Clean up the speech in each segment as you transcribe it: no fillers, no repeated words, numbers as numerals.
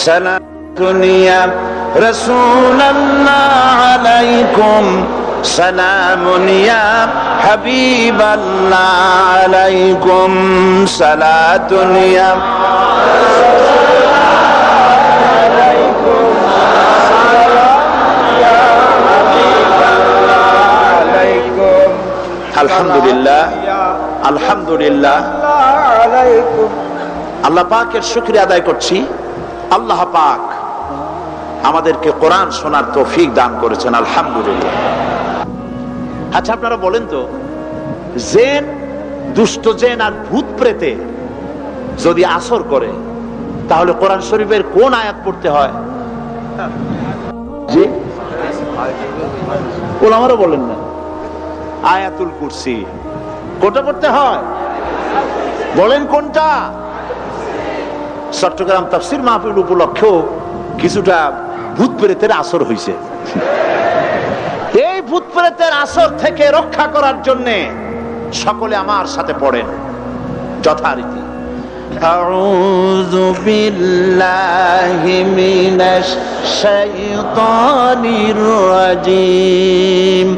সালাতুন ইয়া রাসূলাল্লাহ আলাইকুম সালামুন ইয়া হাবিবাল্লাহ আলাইকুম সালাতুন ইয়া আলহামদুলিল্লাহ আলহামদুলিল্লাহ আল্লাহ পাকের শুকরিয়া আদায় করছি। আল্লাহ পাক আমাদেরকে কোরআন শোনার তৌফিক দান করেছেন, আলহামদুলিল্লাহ। আচ্ছা, আপনারা বলেন তো, জিন, দুষ্ট জিন আর ভূত প্রেতে যদি আসর করে তাহলে কোরআন শরীফের কোন আয়াত পড়তে হয়? জি, ওলামারা বলেন না, আয়াতুল কুরসি। কোনটা পড়তে হয় বলেন, কোনটা? চট্টগ্রাম তাফসীর মাহফিল উপলক্ষেও কিছুটা ভূত প্রেতের আসর হয়েছে। এই ভূত প্রেতের আসর থেকে রক্ষা করার জন্য সকলে আমার সাথে পড়েন যথারীতি। আউযু বিল্লাহি মিনাশ শাইতানির রাজীম।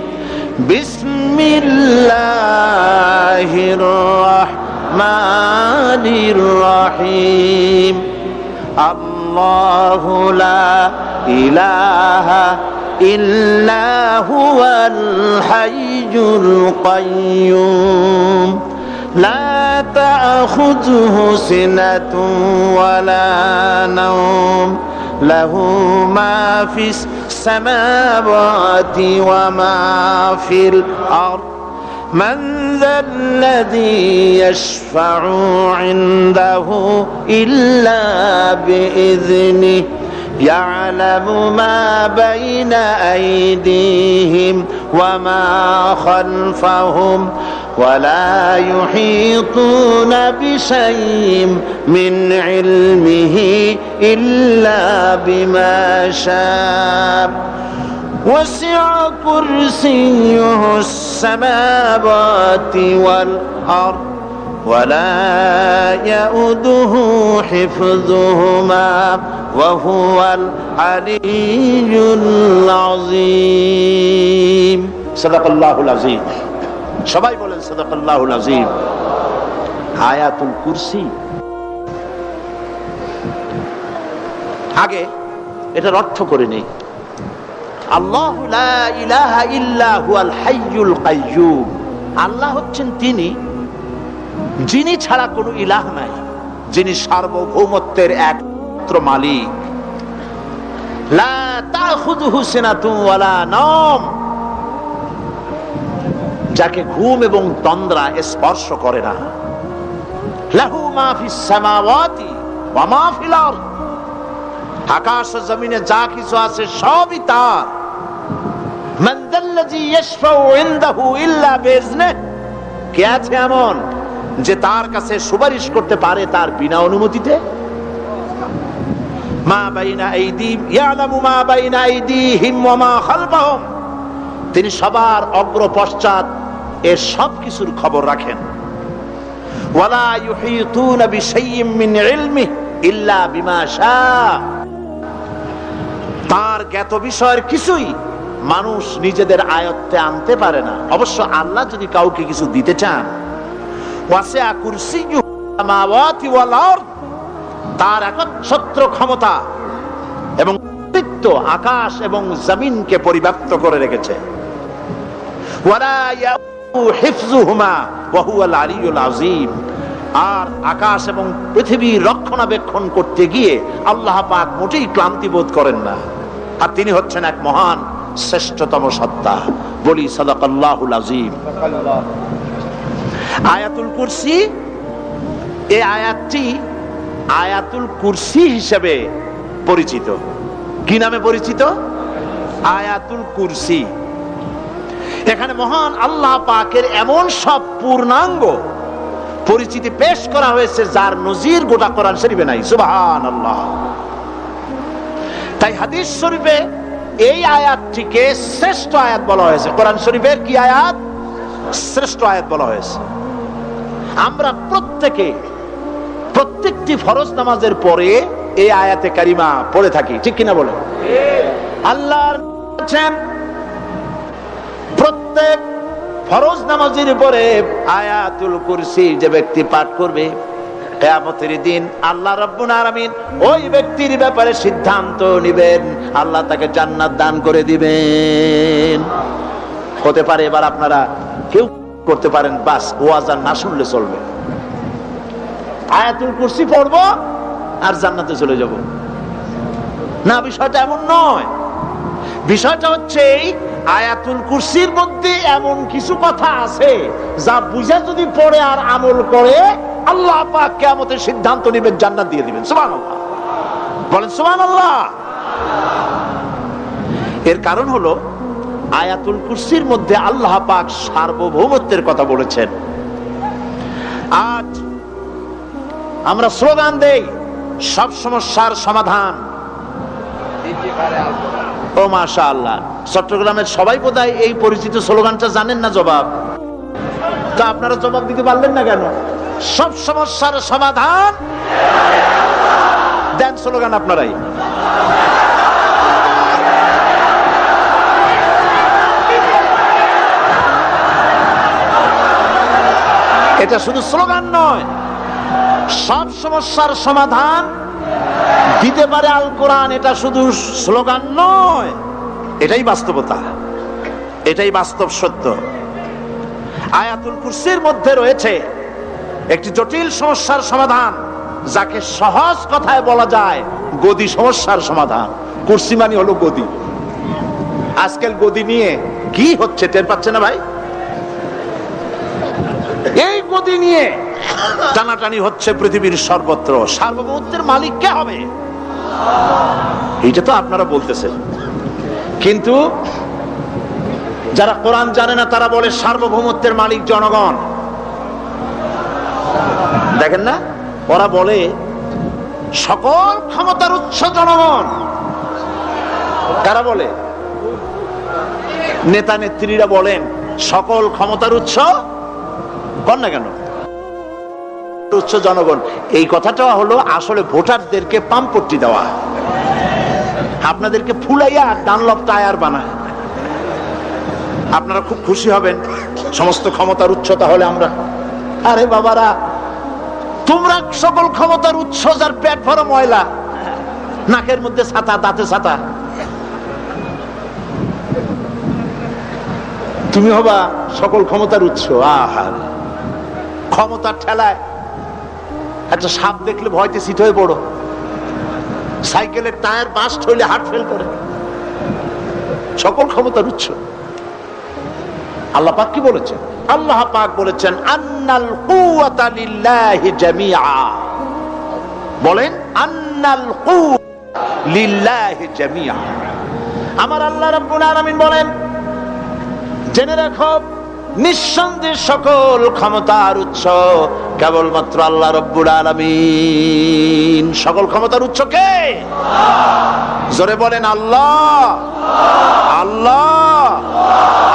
বিসমিল্লাহির রাহমানির রহিম। আল্লাহু লা ইলাহা ইল্লা হুয়াল হাইয়ুল কাইয়্যুম লা তা'খুযুহু সিনাতুন ওয়ালা নাওম লাহু মা ফিস সামাওয়াতি ওয়া মা ফিল আরদ من ذا الذي يشفع عنده إلا بإذنه يعلم ما بين أيديهم وما خلفهم ولا يحيطون بشيء من علمه إلا بما شاء وسع كرسيه السماوات والأرض ولا يؤوده حفظهما وهو العلي العظيم صدق الله العظيم সবাই বলেন সাদাকাল্লাহুল আযীম। আয়াতুল কুরসি, আগে এটার অর্থ করে নেই। আল্লাহু লা ইলাহা ইল্লা হুয়াল হাইয়ুল কাইয়্যুম। আল্লাহ হচ্ছেন তিনি যিনি ছাড়া কোনো ইলাহ নাই, যিনি সার্বভৌমত্বের একমাত্র মালিক। লা তাখুযুহু সিনাতুন ওয়ালা নাওম, যাকে ঘুম এবং তন্দ্রা স্পর্শ করে না। লাহু মা ফিস সামাওয়াতি ওয়া মা ফিল আরদ, আকাশ ও জমিনে যা কিছু আছে সবই তার। মান যাল্লাযী ইয়াশফাউ ইনদাহু ইল্লা বিইজনিহি, কে আছে এমন যে তার কাছে সুপারিশ করতে পারে তার বিনা অনুমতিতে? মা বাইনা আইদিহিম ইয়ালামু মা বাইনা আইদিহিম ওয়া মা খালফাহুম, তিনি সবার অগ্র পশ্চাৎ এর সব কিছুর খবর রাখেন। ওয়ালা ইউহিতুনা বিশাইইম মিন ইলমিহি ইল্লা বিমা শাআ, তার জ্ঞাত বিষয়ের কিছুই মানুষ নিজেদের আয়ত্তে আনতে পারে না। অবশ্য আল্লাহ যদি কাউকে কিছু দিতে চান, ওয়াসিআ কুরসিয়্যুহু সামাওয়াতি ওয়াল আরদ, তার একচ্ছত্র ক্ষমতা এবং কর্তৃত্ব আকাশ এবং জমিনকে পরিব্যাপ্ত করে রেখেছে। ওয়ালা ইয়াউদু হিফযুহুমা ওয়া হুয়াল আলিয়্যুল আযীম, আর আকাশ এবং পৃথিবীর রক্ষণাবেক্ষণ করতে গিয়ে আল্লাহ পাক মোটেই ক্লান্তি বোধ করেন না। আর তিনি হচ্ছেন এক মহান শ্রেষ্ঠতম সত্তা। বলি সাদাকাল্লাহুল আযীম। আয়াতুল কুরসি, এই আয়াতটি আয়াতুল কুরসি হিসেবে পরিচিত। কি নামে পরিচিত? আয়াতুল কুরসি। এখানে মহান আল্লাহ পাকের এমন সব পূর্ণাঙ্গ পরিচিতি পেশ করা হয়েছে যার নজির গোটা কোরআন শরীফে নাই। সুবহানাল্লাহ। তাই হাদিস শরীফে এই আয়াতটিকে শ্রেষ্ঠ আয়াত বলা হয়েছে। কোরআন শরীফের কি আয়াত? শ্রেষ্ঠ আয়াত বলা হয়েছে। আমরা প্রত্যেকটি ফরজ নামাজের পরে এই আয়াতে কারিমা পড়ে থাকি, ঠিক কিনা বলে? আল্লাহ প্রত্যেক ফরজ নামাজের উপরে আয়াতুল কুরসি যে ব্যক্তি পাঠ করবে, কিয়ামতের দিন আল্লাহ রাব্বুল আলামিন ওই ব্যক্তির ব্যাপারে সিদ্ধান্ত নেবেন, আল্লাহ তাকে জান্নাত দান করে দিবেন। হতে পারে এবার আপনারা কেউ করতে পারেন, বাস ওয়াজ আর না শুনলে চলবে, আয়াতুল কুরসি পড়বো আর জান্নাতে চলে যাব। না, বিষয়টা এমন নয়। বিষয়টা হচ্ছে আয়াতুল কুরসির মধ্যে এমন কিছু কথা আছে যা বুঝা যদি পড়ে আর আমল করে, আল্লাহ পাক কিয়ামতের সিদ্ধান্ত নেবেন, জান্নাত দিয়ে দিবেন। সুবহানাল্লাহ, বলেন সুবহানাল্লাহ। এর কারণ হলো আয়াতুল কুরসির মধ্যে আল্লাহ পাক সার্বভৌমত্বের কথা বলেছেন। আজ আমরা স্লোগান দেই সব সমস্যার সমাধান। ও মাশাআল্লাহ, চট্টগ্রামের সবাই বোধহয় এই পরিচিত স্লোগানটা জানেন না। জবাব তো আপনারা জবাব দিতে পারলেন না কেন? সব সমস্যার সমাধান দেন স্লোগান আপনারাই। এটা শুধু স্লোগান নয়, সব সমস্যার সমাধান দিতে পারে আল কোরআন। এটা শুধু স্লোগান নয়, এটাই বাস্তবতা, এটাই বাস্তব সত্য। আয়াতুল কুরসির মধ্যে রয়েছে একটি জটিল সমস্যার সমাধান, যাকে সহজ কথায় বলা যায় গদি সমস্যার সমাধান। কুরসি মানে হলো গদি। আজকাল গদি নিয়ে কি হচ্ছে টের পাচ্ছে না ভাই? এই গদি নিয়ে টানাটানি হচ্ছে পৃথিবীর সর্বত্র। সার্বভৌমত্বের মালিক কে হবে? এটা তো আপনারা বলতেছেন, কিন্তু যারা কোরআন জানে না তারা বলে সার্বভৌমত্বের মালিক জনগণ। দেখেন না, ওরা বলে সকল ক্ষমতার উৎস জনগণ। কারা বলে? নেতা নেত্রীরা বলেন সকল ক্ষমতার উৎস, কর না কেন? উৎস জনগণ। এই কথাটা হলো আসলে ভোটারদেরকে পাম্পট্টি দেওয়া, আপনাদেরকে ফুলাইয়া ডানলপ টায়ার বানায়। আপনারা খুব খুশি হবেন সমস্ত ক্ষমতার উৎস তাহলে আমরা। আরে বাবারা, তোমরা সকল ক্ষমতার উৎস যার পেট ভরা ময়লা, নাকের মধ্যে ছাতা, দাঁতে ছাতা, তুমি হবা সকল ক্ষমতার উৎস। আহার, ক্ষমতার ঠেলায় একটা সাপ দেখলে ভয়তে সিট হয়ে পড়ো, সাইকেলের টায়ার বাস্ট হইলে হার্ট ফেল করে। সকল ক্ষমতার উৎস আল্লাহ পাক কি বলেছেন? আল্লাহ পাক বলেছেন আন্নাল কুওয়াতা লিল্লাহি জামিআ। বলেন আন্নাল কুওয়াতা লিল্লাহি জামিআ। আমার আল্লাহ রাব্বুল আলামিন বলেন, জেনে রাখো নিঃসন্দেহে সকল ক্ষমতার উৎস কেবলমাত্র আল্লাহ রাব্বুল আলামিন। সকল ক্ষমতার উৎস কে? জোরে বলেন আল্লাহ, আল্লাহ,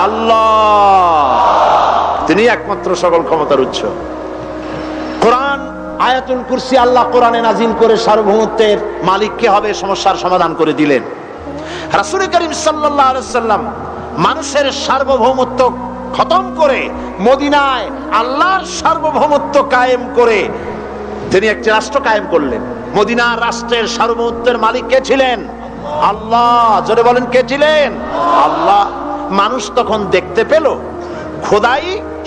আল্লাহ। তিনি একমাত্র সকল ক্ষমতার উৎস। কোরআন আয়াতুল কুরসি আল্লাহ কোরআনে নাজিল করে সার্বভৌমত্বের মালিক কে হবে সমস্যার সমাধান করে দিলেন। রাসূল করিম সাল্লাল্লাহু আলাইহি ওয়াসাল্লাম মানুষের সার্বভৌমত্ব খতম করে মদিনায় আল্লাহর সার্বভৌমত্ব কায়েম করে তিনি একটি রাষ্ট্র কায়েম করলেন। মদিনার রাষ্ট্রের সার্বভৌমত্বের মালিক কে ছিলেন? আল্লাহ। জোরে বলেন কে ছিলেন? আল্লাহ। মানুষ তখন দেখতে পেল খোদাই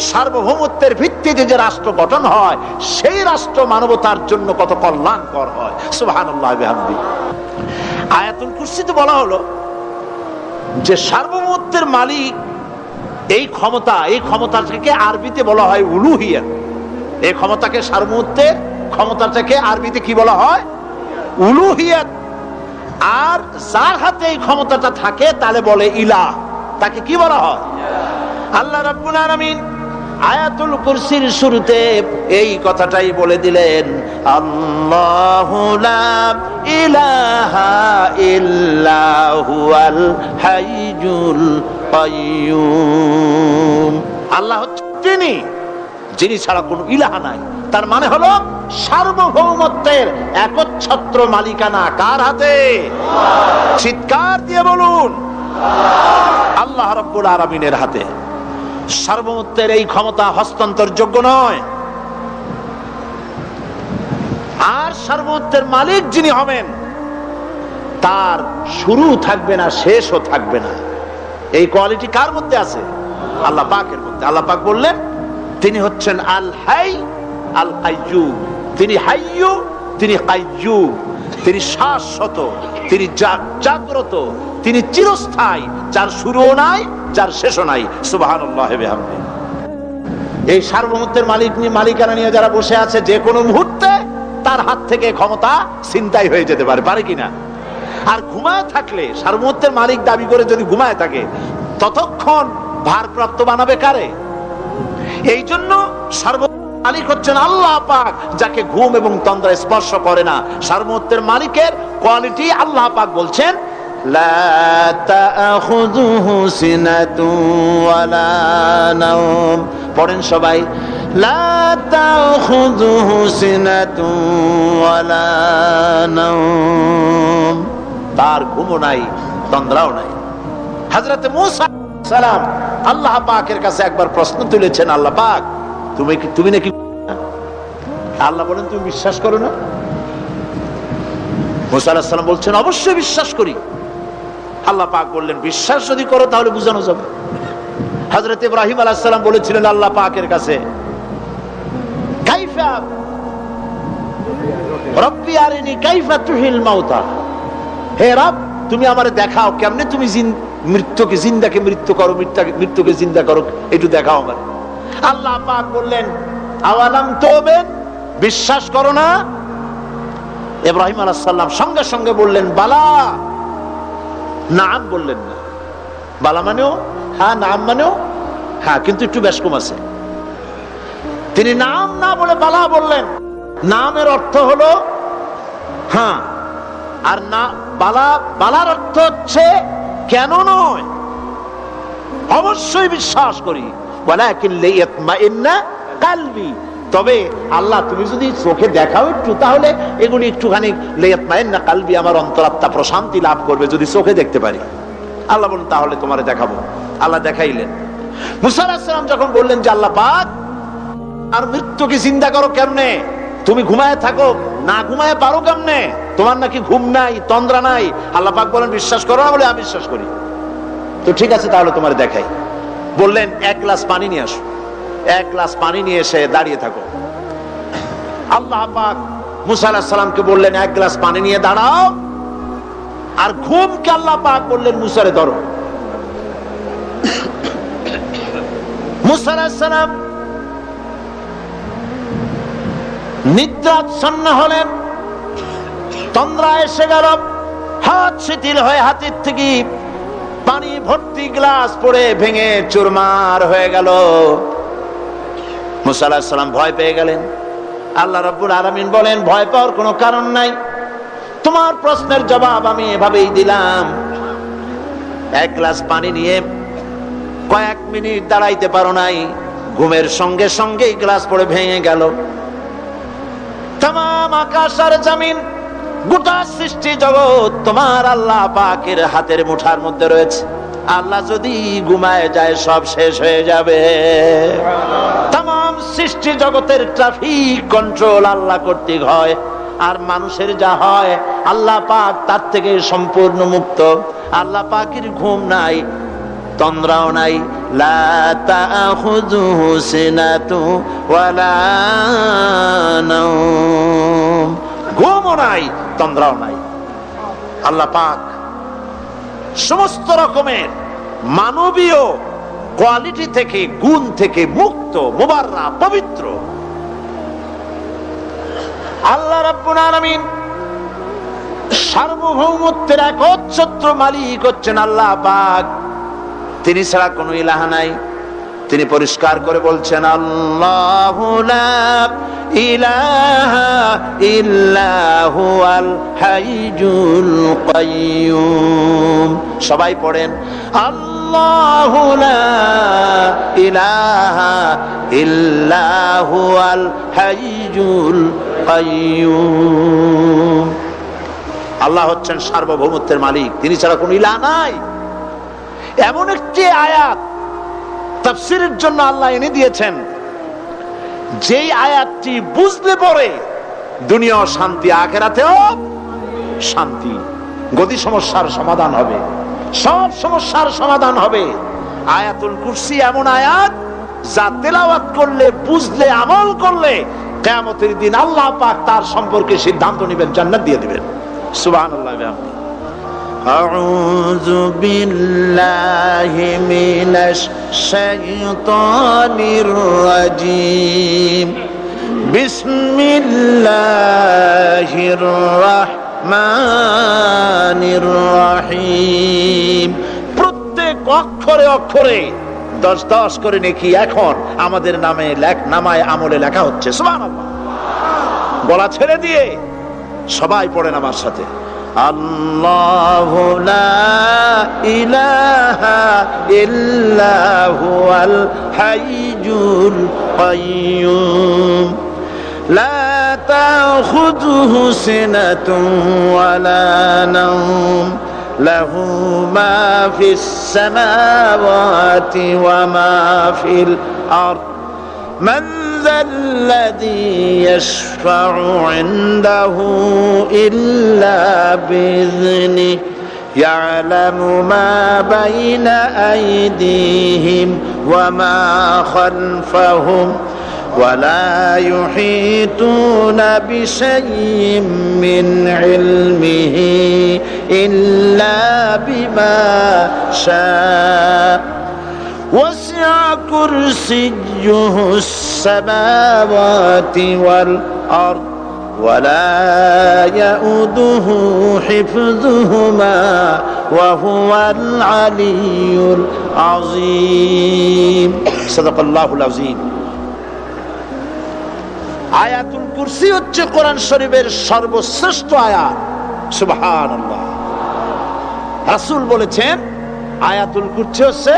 সার্বভৌমত্বের ভিত্তিতে যে রাষ্ট্র গঠন হয় সেই রাষ্ট্র মানবতার জন্য কত কল্যাণকর হয়। সুবহানাল্লাহ বিহামদি। আয়াতুল কুরসিতে বলা হলো যে সার্বভৌমত্বের মালিক এই ক্ষমতাটাকে আরবিতে বলা হয় উলুহিয়াত। এই ক্ষমতাকে সার্বভৌমত্বের ক্ষমতাটাকে আরবিতে কি বলা হয়? উলুহিয়াত। আর যার হাতে এই ক্ষমতাটা থাকে তাহলে বলে ইলাহ, তাকে কি বলা হয়? আল্লাহ রাব্বুল আলামিন আয়াতুল কুরসির শুরুতে এই কথাটাই বলে দিলেন, আল্লাহু লা ইলাহা ইল্লা হুয়াল হাইয়ুল কাইয়্যুম। আল্লাহ তিনি যিনি ছাড়া কোনো ইলাহা নাই। তার মানে হলো সার্বভৌমত্বের একচ্ছত্র মালিকানা কার হাতে? চিৎকার দিয়ে বলুন, আল্লাহ রাব্বুল আলামিনের হাতে। সার্বভৌমত্বের এই ক্ষমতা হস্তান্তরযোগ্য নয়। আর সার্বভৌমত্বের মালিক যিনি হবেন তার শুরু থাকবে না, শেষও থাকবে না। এই কোয়ালিটি কার মধ্যে আছে? আল্লাহ পাকের মধ্যে। আল্লাহ পাক বললেন তিনি হচ্ছেন আল হাই আল কাইয়্যুম। তিনি হাইয়্যু, তিনি কাইয়্যুম। তিনি শাশ্বত, তিনি জাগ্রত, তিনি চিরস্থায়ী, যার শুরুও নাই, যার শেষও নাই। সুবহানাল্লাহ ওয়া বিহামদিহি। এই সার্বভৌমত্বের মালিকানা নিয়ে যারা বসে আছে, যে কোনো মুহূর্তে তার হাত থেকে ক্ষমতা ছিনতাই হয়ে যেতে পারে, পারে কিনা? আর ঘুমায় থাকলে, সার্বভৌমত্বের মালিক দাবি করে যদি ঘুমায় থাকে, ততক্ষণ ভারপ্রাপ্ত বানাবে কারে? এই জন্য সার্বভৌমত্বের মালিক হচ্ছেন আল্লাহ পাক, যাকে ঘুম এবং তন্দ্রা স্পর্শ করে না। সার্বভৌমত্বের মালিকের কোয়ালিটি আল্লাহ পাক বলছেন লা তাখুযুহু সিনাতুন ওয়ালা নাওম। পড়েন সবাই, লা তাখুযুহু সিনাতুন ওয়ালা নাওম। তার ঘুমও নাই, তন্দ্রাও নাই। হযরত মূসা আলাইহিস সালাম আল্লাহ পাকের কাছে একবার প্রশ্ন তুলেছেন, আল্লাহ পাক তুমি নাকি? আল্লাহ বলেন তুমি বিশ্বাস করো না? মূসা আলাইহিস সালাম বলছেন অবশ্যই বিশ্বাস করি। আল্লাহ পাক বললেন বিশ্বাস যদি করো তাহলে বুঝানো যাবে। হযরত ইব্রাহিম আলাইহিস সালাম বলেছিলেন আল্লাহ পাকের কাছে, কাইফা রব্বি আরিনি কাইফা তুহিল মাউতা। হে রব, তুমি আমারে দেখাও কেমনে তুমি মৃত্যুকে জিন্দাকে মৃত্যু করো, মৃত্যুকে জিন্দা করো, একটু দেখাও আমারে। আল্লাহ পাক বললেন আওয়ালাম তুমিন, বিশ্বাস করো না? ইব্রাহিম আলাইহিস সালাম সঙ্গে সঙ্গে বললেন বালা। নাম বললেন না। বালা মানেও হ্যাঁ, নাম মানেও হ্যাঁ, কিন্তু একটু বেশ কম আছে। তিনি নাম না বলে বালা বললেন। নামের অর্থ হলো হ্যাঁ, আর না বালার অর্থ হচ্ছে কেন নয়, অবশ্যই বিশ্বাস করি। ওয়ালাকিন লিয়াতমাইন্না কলবি। তবে আল্লাহ তুমি যদি চোখে দেখাও একটু, তাহলে এগুলি একটুখানি লিয়াতমাইন্না কলবি, আমার অন্তরাত্মা প্রশান্তি লাভ করবে যদি চোখে দেখতে পারি। আল্লাহ বলেন তাহলে তোমারে দেখাবো। আল্লাহ দেখাইলেন। মূসা আলাইহিস সালাম যখন বললেন যে আল্লাহ পাক আর মৃত্যুকে চিন্তা করো কেমনে, তুমি ঘুমায় থাকো, না ঘুমায় পারো কেমনে, তোমার নাকি ঘুম নাই, তন্দ্রা নাই? আল্লাহ পাক বলেন বিশ্বাস করো না? বলে আমি বিশ্বাস করি। তো ঠিক আছে তাহলে তোমার দেখাই। বললেন এক গ্লাস পানি নিয়ে আসো। এক গ্লাস পানি নিয়ে এসে দাঁড়িয়ে থাকো। আল্লাহ পাক মূসা আলাইহিস সালামকে বললেন এক গ্লাস পানি নিয়ে দাঁড়াও। আর ঘুমকে আল্লাহ পাক বললেন মূসারে ধরো। মূসা আলাইহিস সালাম নিদ্রাচ্ছন্ন হলেন, তন্দ্রা এসে গেল, হাত শিথিল হয়ে হাতের থেকে পানি ভর্তি গ্লাস পড়ে ভেঙে চুরমার হয়ে গেল। মূসা আলাইহিস সালাম ভয় পেয়ে গেলেন। আল্লাহ রাব্বুল আলামিন বলেন ভয় পাওয়ার কোনো কারণ নাই, তোমার প্রশ্নের জবাব আমি এভাবেই দিলাম। এক গ্লাস পানি নিয়ে কয়েক মিনিট দাঁড়াইতে পারো নাই, ঘুমের সঙ্গে সঙ্গে গ্লাস পড়ে ভেঙে গেল। तमाम आकाश और जमीन গোটা সৃষ্টি জগৎ তোমার আল্লাহ পাকের হাতের মুঠার মধ্যে রয়েছে। আল্লাহ যদি ঘুমায় যায় সব শেষ হয়ে যাবে। तमाम সৃষ্টি জগতের ট্রাফিক কন্ট্রোল আল্লাহ কর্তৃক হয়, আর মানুষের যা হয় আল্লাহ পাক তার থেকে সম্পূর্ণ মুক্ত। আল্লাহ পাকের ঘুম নাই, তন্দ্রাও নাই। লা তাখুযুহু সিনাতু ওয়ালা নাওম, ঘুমও নাই, তন্দ্রাও নাই। আল্লাহ পাক সমস্ত রকমের মানবীয় কোয়ালিটি থেকে, গুণ থেকে মুক্ত, মুবাররা, পবিত্র। আল্লাহ রাব্বুল আলামিন সার্বভৌমত্বের একচ্ছত্র মালিক হচ্ছেন আল্লাহ পাক। তিনি ছাড়া কোনো ইলাহা নাই। তিনি পরিষ্কার করে বলছেন আল্লাহু লা ইলাহা ইল্লা হুয়াল হাইয়ুল কাইয়্যুম। সবাই পড়েন আল্লাহু আল্লাহু লা ইলাহা ইল্লা হুয়াল হাইয়ুল কাইয়্যুম। আল্লাহ হচ্ছেন সার্বভৌমত্বের মালিক, তিনি ছাড়া কোনো ইলাহ নাই। এমন একটি আয়াত তাফসীরের জন্য আল্লাহ এনে দিয়েছেন, যেই আয়াতটি বুঝলে পরে দুনিয়া শান্তি, আখিরাতেও শান্তি, গতি সমস্যার সমাধান হবে, সব সমস্যার সমাধান হবে। আয়াতুল কুরসি এমন আয়াত যা তেলাওয়াত করলে, বুঝলে, আমল করলে কিয়ামতের দিন আল্লাহ পাক তার সম্পর্কে সিদ্ধান্ত নেবেন, জান্নাত দিয়ে দিবেন। সুবহানাল্লাহ। আউযু বিল্লাহি মিনাশ শাইতানির রাজীম। বিসমিল্লাহির রাহমানির রহিম। প্রত্যেক অক্ষরে অক্ষরে 10-10 করে নেকি এখন আমাদের নামায় আমলে লেখা হচ্ছে। সুবহানাল্লাহ। গলা ছেড়ে দিয়ে সবাই পড়েন আমার সাথে, আল্লাহু লা ইলাহা ইল্লা হুয়াল হাইয়ুল কাইয়্যুম লা তাখুযুহু সিনাতুন ওয়ালা নাওম লাহু মা ফিস সামাওয়াতি ওয়া মা ফিল আরদ মান الذي يشفع عنده إلا بإذنه يعلم ما بين أيديهم وما خلفهم ولا يحيطون بشيء من علمه إلا بما شاء وسع كرسيه السماوات والأرض ولا يؤوده حفظهما وهو العلي العظيم صدق الله العظيم। আয়াতুল কুরসি হচ্ছে কোরআন শরীফের সর্বশ্রেষ্ঠ আয়াত। সুবহানাল্লাহ। রাসূল বলেছেন আয়াতুল কুরসি হচ্ছে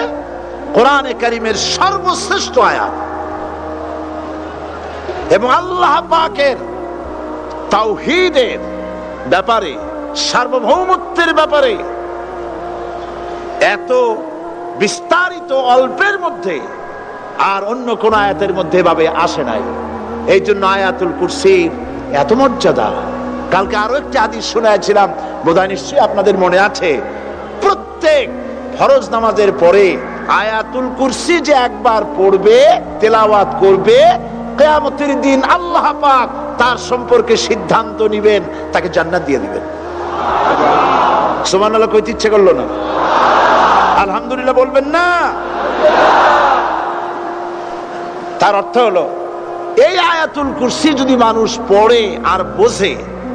কোরআনে কারীমের সর্বশ্রেষ্ঠ আয়াত, এবং আল্লাহ পাকের তাওহীদের ব্যাপারে, সার্বভৌমত্বের ব্যাপারে এত বিস্তারিত অল্পের মধ্যে আর অন্য কোন আয়াতের মধ্যে ভাবে আসে নাই। এই জন্য আয়াতুল কুরসির এত মর্যাদা। কালকে আরো একটি হাদিস শোনাইছিলাম, বোধহয় নিশ্চয়ই আপনাদের মনে আছে, প্রত্যেক ফরজ নামাজের পরে আয়াতুল কুরসি যে একবার পড়বে, তেলাওয়াত করবে, কিয়ামতের দিন আল্লাহ পাক তার সম্পর্কে সিদ্ধান্ত নেবেন, তাকে জান্নাত দিয়ে দিবেন। সুবহানাল্লাহ কইতে ইচ্ছে করলো না? আলহামদুলিল্লাহ বলবেন না? তার অর্থ হলো এই আয়াতুল কুরসি যদি মানুষ পড়ে আর বোঝে,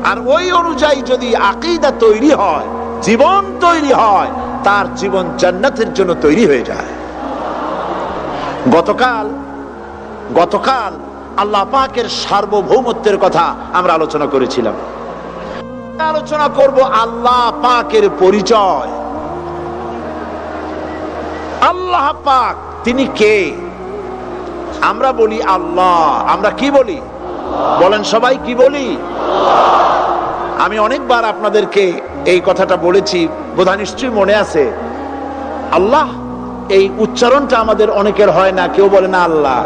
আর ওই অনুযায়ী যদি আকীদা তৈরি হয়, জীবন তৈরি হয়, তার জীবন জান্নাতের জন্য তৈরি হয়ে যায়। গতকাল আল্লাহ পাকের সার্বভৌমত্বের কথা আমরা আলোচনা করেছিলাম। আলোচনা করব আল্লাহ পাকের পরিচয়। আল্লাহ পাক তিনি কে? আমরা বলি আল্লাহ। আমরা কি বলি? বলেন সবাই, কি বলি? আমি অনেকবার আপনাদেরকে এই কথাটা বলেছি, বোধহয় নিশ্চয়ই মনে আছে। আল্লাহ এই উচ্চারণটা আমাদের অনেকের হয় না, কেউ বলে না আল্লাহ।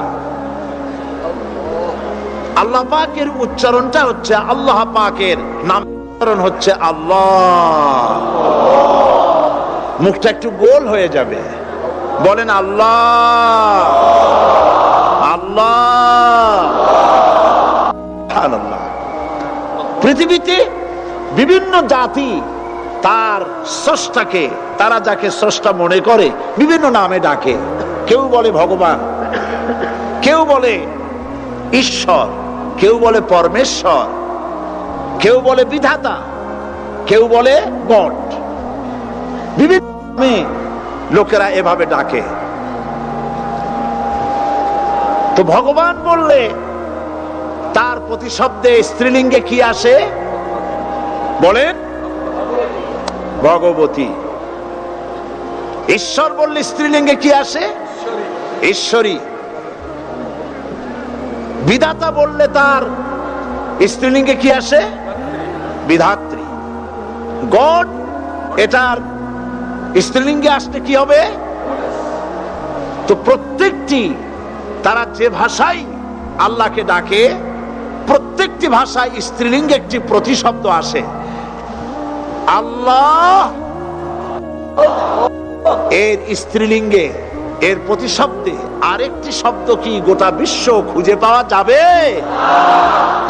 আল্লাহ পাকের উচ্চারণটা হচ্ছে, আল্লাহ পাকের নাম উচ্চারণ হচ্ছে আল্লাহ। মুখটা একটু গোল হয়ে যাবে, বলেন আল্লাহ আল্লাহ আল্লাহ। পৃথিবীতে বিভিন্ন জাতি তার স্রষ্টাকে, তারা যাকে স্রষ্টা মনে করে, বিভিন্ন নামে ডাকে। কেউ বলে ভগবান, কেউ বলে ঈশ্বর, কেউ বলে পরমেশ্বর, কেউ বলে বিধাতা, কেউ বলে গড। বিভিন্ন নামে লোকেরা এভাবে ডাকে। তো ভগবান বললে তার প্রতিশব্দে স্ত্রীলিঙ্গে কি আসে? বলেন ভগবতী। ঈশ্বর বললে স্ত্রীলিঙ্গে কি আসে? ঈশ্বরী। বিধাতা বললে তার স্ত্রীলিঙ্গে কি আসে? বিধাত্রী। গড, এটার স্ত্রীলিঙ্গে আসতে কি হবে? তো প্রত্যেকটি তারা যে ভাষায় আল্লাহকে ডাকে, প্রত্যেকটি ভাষায় স্ত্রীলিঙ্গে একটি প্রতিশব্দ আসে। আল্লাহ এর স্ত্রীলিঙ্গে, এর প্রতিশব্দে আরেকটি শব্দ কি গোটা বিশ্ব খুঁজে পাওয়া যাবে?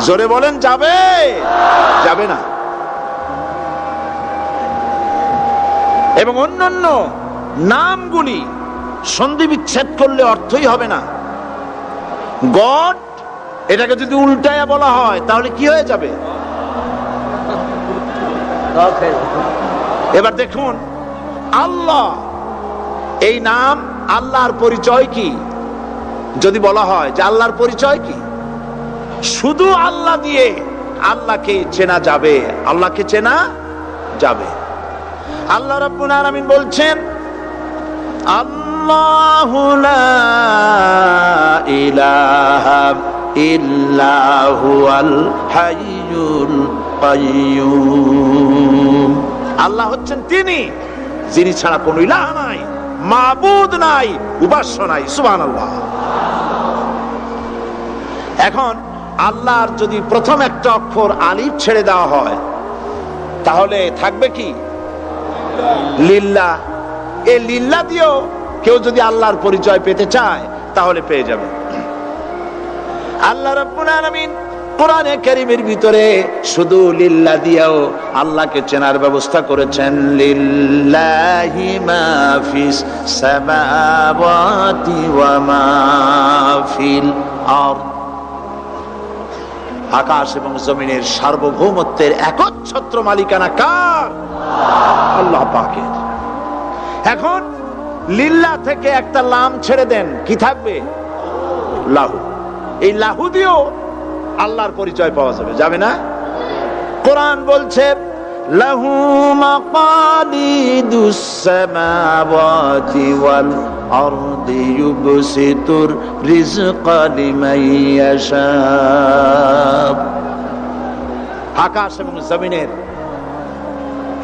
জোরে বলেন, যাবে? যাবে না। এবং অন্যান্য নামগুলি সন্ধি বিচ্ছেদ করলে অর্থই হবে না। গড, এটাকে যদি উল্টায়া বলা হয় তাহলে কি হয়ে যাবে? এবার দেখুন, আল্লাহ এই নাম, আল্লাহর পরিচয় কি? যদি বলা হয় যে আল্লাহর পরিচয় কি, শুধু আল্লাহ দিয়ে আল্লাহকে চেনা যাবে, আল্লাহকে চেনা যাবে। আল্লাহ রাব্বুল আলামিন বলছেন, আল্লাহু লা ইলাহা ইল্লা হুয়াল হাইয়ুল কাইয়্যুম। আল্লাহ হচ্ছেন তিনি যিনি ছাড়া কোনো ইলাহ নাই, মাবুদ নাই, উপাস্য নাই। সুবহানাল্লাহ। এখন আল্লাহর যদি প্রথম একটা অক্ষর আলিফ ছেড়ে দেওয়া হয় তাহলে থাকবে কি? লিল্লাহ। এই লিল্লাহ দিয়েও কেউ যদি আল্লাহর পরিচয় পেতে চায় তাহলে পেয়ে যাবে। আল্লাহ রাব্বুল আলামিন কোরআনে কারীমের ভিতরে শুধু লিল্লাহ দিয়েও আল্লাহকে চেনার ব্যবস্থা করেছেন। লিল্লাহি মা ফিস সামাওয়াতি ওয়া মা ফিল আরদ। আকাশ এবং জমিনের সার্বভৌমত্বের একচ্ছত্র মালিকানা কার? আল্লাহ পাকের। এখন লিল্লাহ থেকে একটা লাম ছেড়ে দেন, কি থাকবে? লাহু। এই লাহু দিয়েও আল্লাহর পরিচয় পাওয়া যাবে, যাবে না? কোরআন বলছে, লাহু মাকালিদুস সামাওয়াতি ওয়াল আরদি ইউবসিতুর রিজকা লিমান ইয়াশা। আকাশ এবং জমিনের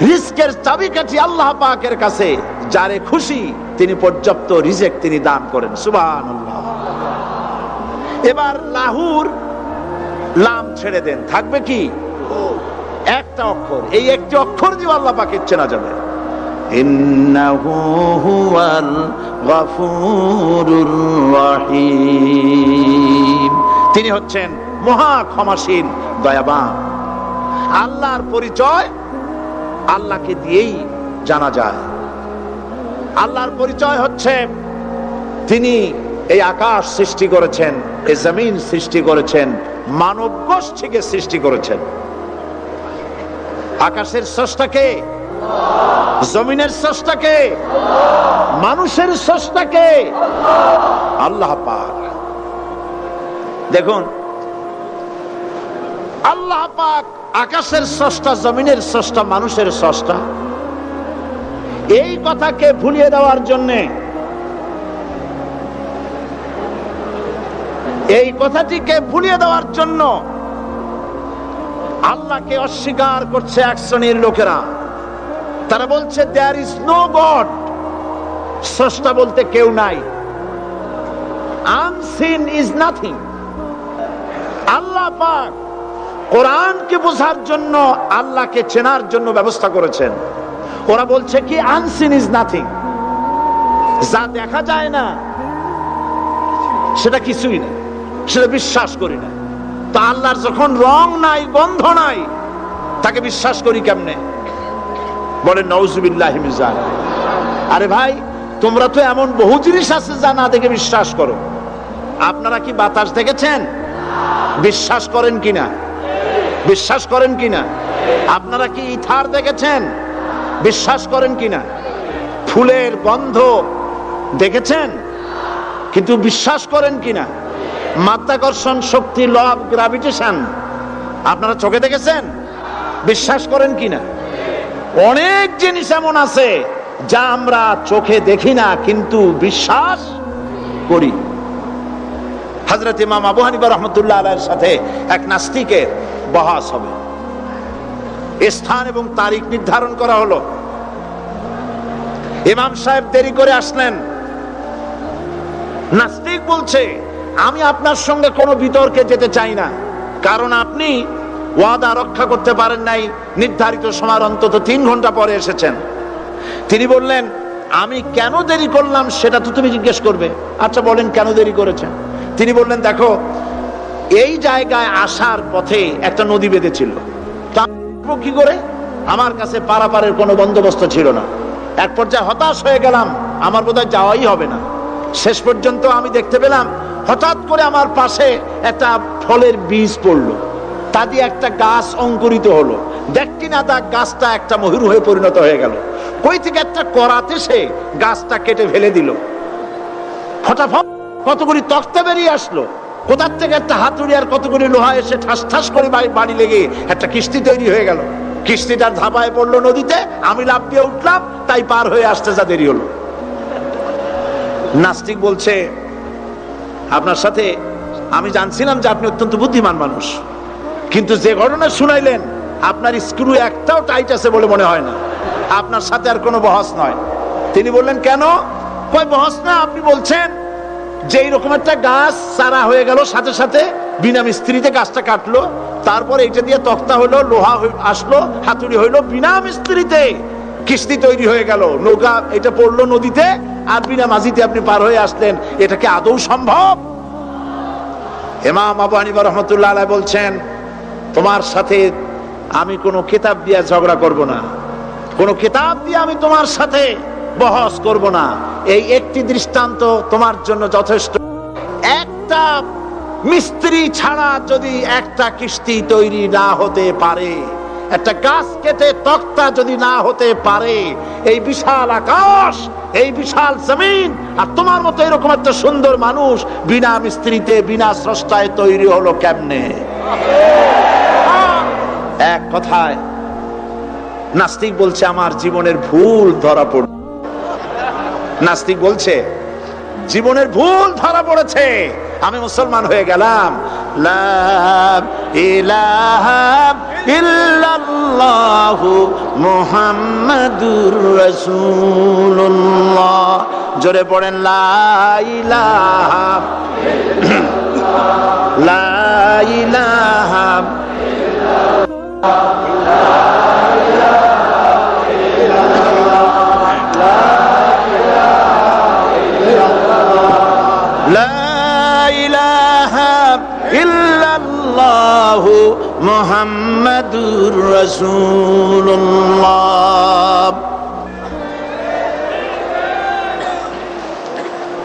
রিজকের চাবিকাঠি আল্লাহ পাকের কাছে, যারে খুশি তিনি পর্যাপ্ত রিজেক তিনি দান করেন। সুবহানাল্লাহ। এবার লাহুর লাম ছেড়ে দেন, থাকবে কি? একটা অক্ষর। এই একটি অক্ষর দিয়ে আল্লাহ পাকে চেনা যাবে। ইন্নাহু হুয়াল গফুরুর রহিম। তিনি হচ্ছেন মহা ক্ষমাশীল, দয়াবান। আল্লাহর পরিচয় আল্লাহকে দিয়েই জানা যায়। আল্লাহর পরিচয় হচ্ছে তিনি এই আকাশ সৃষ্টি করেছেন, এই জমিন সৃষ্টি করেছেন, মানব গোষ্ঠীকে সৃষ্টি করেছেন। আকাশের স্রষ্টা কে? জমিনের স্রষ্টা কে? মানুষের স্রষ্টা কে? আল্লাহ পাক। দেখুন, আল্লাহ পাক আকাশের স্রষ্টা, জমিনের স্রষ্টা, মানুষের স্রষ্টা। এই কথাকে ভুলিয়ে দেওয়ার জন্যে, এই কথাটিকে ভুলিয়ে দেওয়ার জন্য আল্লাহকে অস্বীকার করছে এক শ্রেণীর লোকেরা। তারা বলছে দেয়ার ইজ নো গড, স্রষ্টা বলতে কেউ নাই। Unseen is nothing. আল্লাহ পাক কোরআনকে বোঝার জন্য, আল্লাহকে চেনার জন্য ব্যবস্থা করেছেন। ওরা বলছে কি আনসিন ইজ নাথিং, যা দেখা যায় না সেটা কিছুই না, সেটা বিশ্বাস করি না। তো আল্লাহর যখন রং নাই, গন্ধ নাই, তাকে বিশ্বাস করি কেমনে? বলে নাউজুবিল্লাহি মিন যালিক। আরে ভাই, তোমরা তো এমন বহু জিনিস আছে যা না দেখে বিশ্বাস করো। আপনারা কি বাতাস দেখেছেন? বিশ্বাস করেন কিনা? বিশ্বাস করেন কিনা? আপনারা কি ইথার দেখেছেন? বিশ্বাস করেন কিনা? ফুলের গন্ধ দেখেছেন কিন্তু বিশ্বাস করেন কিনা? মাধ্যাকর্ষণ শক্তি, ল অফ গ্রাভিটেশন আপনারা চোখে দেখেছেন? বিশ্বাস করেন কিনা? অনেক জিনিস এমন আছে যা আমরা চোখে দেখি না কিন্তু বিশ্বাস করি। হযরত ইমাম আবু হানিফা রাহমাতুল্লাহ আলাইহির সাথে এক নাস্তিকের বহস হবে। স্থান এবং তারিখ নির্ধারণ করা হলো। ইমাম সাহেব দেরি করে আসলেন। নাস্তিক বলছে, আমি আপনার সঙ্গে কোনো বিতর্কে যেতে চাই না, কারণ আপনি ওয়াদা রক্ষা করতে পারেন নাই, নির্ধারিত সময় অন্তত 3 ঘন্টা পরে এসেছেন। তিনি বললেন, আমি কেন দেরি করলাম সেটা তো তুমি জিজ্ঞেস করবে। আচ্ছা বলেন কেন দেরি করেছেন? তিনি বললেন, দেখো এই জায়গায় আসার পথে একটা নদী বেঁধেছিল, কি করে আমার কাছে পারাপারের কোনো বন্দোবস্ত ছিল না। এক পর্যায়ে হতাশ হয়ে গেলাম, আমার বোধহয় যাওয়াই হবে না। শেষ পর্যন্ত আমি দেখতে পেলাম হঠাৎ করে আমার পাশে একটা ফলের বীজ পড়লো, তা দিয়ে একটা গাছ অঙ্কুরিত হলো। দেখি না তা গাছটা একটা ময়ূর হয়ে পরিণত হয়ে গেল। কই থেকে একটা করাতে সে গাছটা কেটে ফেলে দিল। ফটাফট কতগুলি তক্তা বেরিয়ে আসলো, কোথার থেকে একটা হাতুড়ি আর কতগুলি লোহা এসে ঠাস ঠাস করে বাড়ি লেগে একটা কিস্তি তৈরি হয়ে গেল। কিস্তিটার ধাপায় পড়লো নদীতে, আমি লাফ দিয়ে উঠলাম, তাই পার হয়ে আসতে যা দেরি হলো। নাস্তিক বলছে, আপনার সাথে আমি জানছিলাম যে আপনি অত্যন্ত বুদ্ধিমান মানুষ, কিন্তু যে ঘটনা শুনাইলেন আপনার স্ক্রু একটাও টাইট আছে বলে মনে হয় না, আপনার সাথে আর কোনো বহস নয়। তিনি বললেন, কেন? কই বহস না, আপনি বলছেন যে এইরকম একটা গাছ চারা হয়ে গেল, সাথে সাথে বিনা মিস্ত্রিতে গাছটা কাটলো, তারপর এটা দিয়ে তক্তা হলো, লোহা আসলো, হাতুড়ি হইলো, বিনা মিস্ত্রিতে কিস্তি তৈরি হয়ে গেল, নৌকা এটা পড়লো নদীতে, আর বিনা মাঝিতে আপনি পার হয়ে আসলেন। এটা কি আদৌ সম্ভব? ইমাম আবু হানিফা রাহমাতুল্লাহ আলাইহি বলছেন, তোমার সাথে আমি কোনো কিতাব দিয়ে ঝগড়া করব না, কোনো কিতাব দিয়ে আমি তোমার সাথে বহস করব না। এই একটি দৃষ্টান্ত তোমার জন্য যথেষ্ট। একটা মিস্ত্রি ছাড়া যদি একটা কিস্তি তৈরি না হতে পারে, একটা গাছ কেটে তক্তা যদি না হতে পারে, এই বিশাল আকাশ, এই বিশাল জমিন, আর তোমার মতো এরকম একটা সুন্দর মানুষ বিনা মিস্ত্রিতে বিনা স্রষ্টায় তৈরি হলো কেমনে? এক কথায় নাস্তিক বলছে, আমার জীবনের ভুল ধরা পড়ল। নাস্তিক বলছে, জীবনের ভুল ধরা পড়েছে, আমি মুসলমান হয়ে গেলাম। লা ইলাহা ইল্লাল্লাহু মুহাম্মাদুর রাসূলুল্লাহ। জোরে পড়েন, লা ইলাহা লা ইলাহা মুহাম্মাদুর রাসূলুল্লাহ।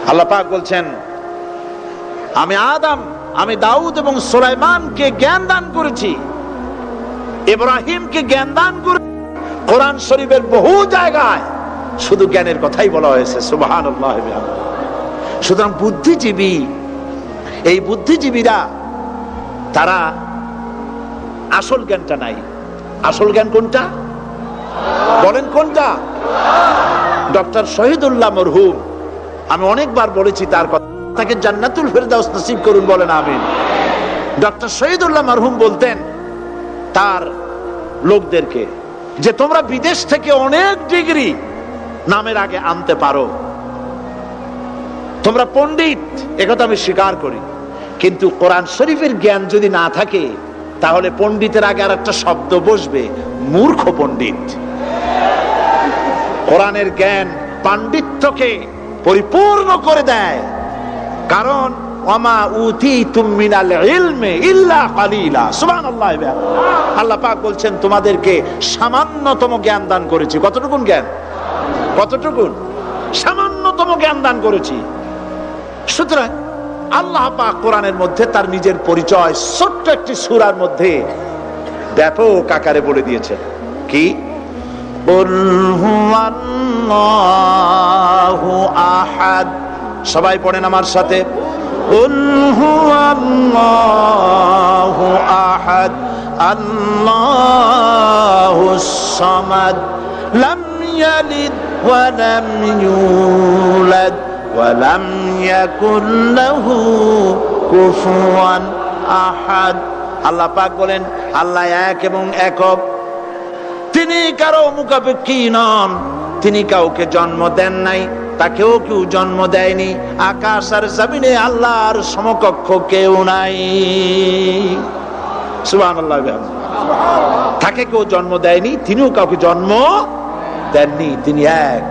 আল্লাহ পাক বলছেন, আমি আদম, আমি দাউদ এবং সুলাইমানকে জ্ঞান দান করেছি, ইব্রাহিমকে জ্ঞান দান করেছি। কোরআন শরীফের বহু জায়গায় শুধু জ্ঞানের কথাই বলা হয়েছে। সুবহানাল্লাহ। সুতরাং বুদ্ধিজীবী, এই বুদ্ধিজীবীরা তারা আসল জ্ঞানটা নাই। আসল জ্ঞান কোনটা বলেন? কোনটা? ডক্টর শহীদুল্লাহ মরহুম, আমি অনেকবার বলেছি তার কথা, তাকে জান্নাতুল ফেরদাউস নসিব করুন, বলেন আমিন। ডক্টর শহীদুল্লাহ মরহুম বলতেন তার লোকদেরকে যে তোমরা বিদেশ থেকে অনেক ডিগ্রি নামের আগে আনতে পারো, তোমরা পণ্ডিত, একথা আমি স্বীকার করি, কিন্তু কোরআন শরীফের জ্ঞান যদি না থাকে তাহলে পণ্ডিতের আগে আর একটা শব্দ বসবে, মূর্খ পণ্ডিত। কোরআনের জ্ঞান পাণ্ডিত্যকে পরিপূর্ণ করে দেয়, কারণ ওয়ামা উতিতুম মিনাল ইলমি ইল্লা কালিলা। সুবহানাল্লাহ। আল্লাহ পাক বলছেন, তোমাদেরকে সামান্যতম জ্ঞান দান করেছি। কতটুকুন জ্ঞান? কতটুকুন? সামান্যতম জ্ঞান দান করেছি। সুতরাং আল্লাহ পাক কোরআনের মধ্যে তার নিজের পরিচয় ছোট্ট একটি সূরার মধ্যে ব্যাপক আকারে বলে দিয়েছেন। কি? কুল হুয়াল্লাহু আহাদ। সবাই পড়েন আমার সাথে, কুল হুয়াল্লাহু আহাদ আল্লাহুস সামাদ লাম ইয়ালিদ ওয়া লাম ইউলাদ ওয়া লাম ইয়াকুল লাহু কুফুয়ান আহাদ। আল্লাহ পাক বলেন আল্লাহ এক এবং একক, তিনি কারো মুখাপেক্ষী নন, তিনি কাউকে জন্ম দেন নাই, তাকেও কেউ জন্ম দেয়নি। আকাশ আর জমিনে আল্লাহর সমকক্ষ কেউ নাই। সুবহানাল্লাহ। তাকে কেউ জন্ম দেয়নি, তিনিও কাউকে জন্ম দেননি। তিনি এক,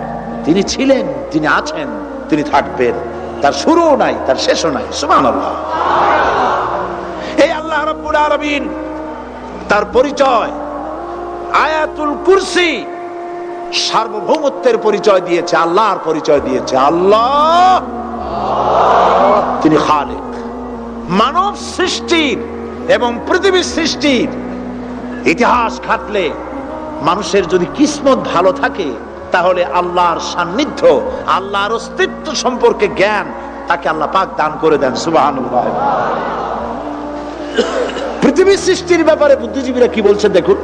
তিনি ছিলেন, তিনি আছেন, তিনি থাকবেন। তার শুরুও নাই, তার শেষও নাই। সুবহানাল্লাহ। এই আল্লাহ রাব্বুল আলামিন তার পরিচয় আয়াতুল কুরসি সার্বভৌমত্বের পরিচয় দিয়েছে, আল্লাহর পরিচয় দিয়েছে। আল্লাহ তিনি খালিক। মানব সৃষ্টির এবং পৃথিবীর সৃষ্টির ইতিহাস ঘাটলে মানুষের যদি কিসমত ভালো থাকে, তাহলে আল্লাহর সান্নিধ্য, আল্লাহর অস্তিত্ব সম্পর্কে জ্ঞান তাকে আল্লাহ পাক দান করে দেন। সুবহানাল্লাহ। পৃথিবীর সৃষ্টির ব্যাপারে বুদ্ধিজীবীরা কি বলছে দেখুন।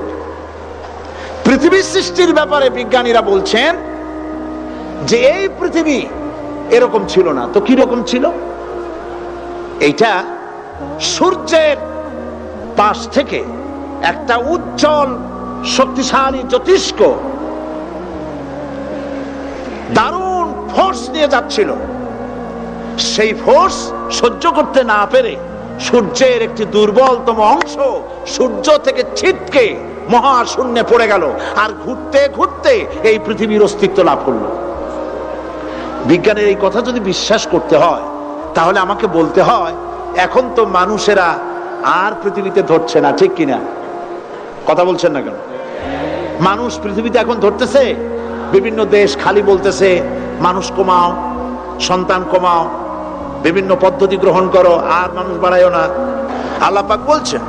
পৃথিবীর সৃষ্টির ব্যাপারে বিজ্ঞানীরা বলছেন যে এই পৃথিবী এরকম ছিল না। তো কি রকম ছিল? এইটা সূর্যের পাশ থেকে একটা উজ্জ্বল শক্তিশালী জ্যোতিষ্ক দারুণ ফোর্স নিয়ে যাচ্ছিল। সেই ফোর্স সহ্য করতে না পেরে সূর্যের একটি দুর্বলতম অংশ সূর্য থেকে ছিটকে মহাশূন্যে পড়ে গেল, আর ঘুরতে ঘুরতে এই পৃথিবীর অস্তিত্ব লাভ করলো। বিজ্ঞানের এই কথা যদি বিশ্বাস করতে হয়, তাহলে আমাকে বলতে হয় এখন তো মানুষেরা আর পৃথিবীতে ধরছে না, ঠিক কিনা? কথা বলছেন না কেন? মানুষ পৃথিবীতে এখন ধরতেছে। বিভিন্ন দেশ খালি বলতেছে মানুষ কমাও, সন্তান কমাও, বিভিন্ন পদ্ধতি গ্রহণ করো, আর মানুষ বাড়ায়ও না। আল্লাহ পাক বলছেন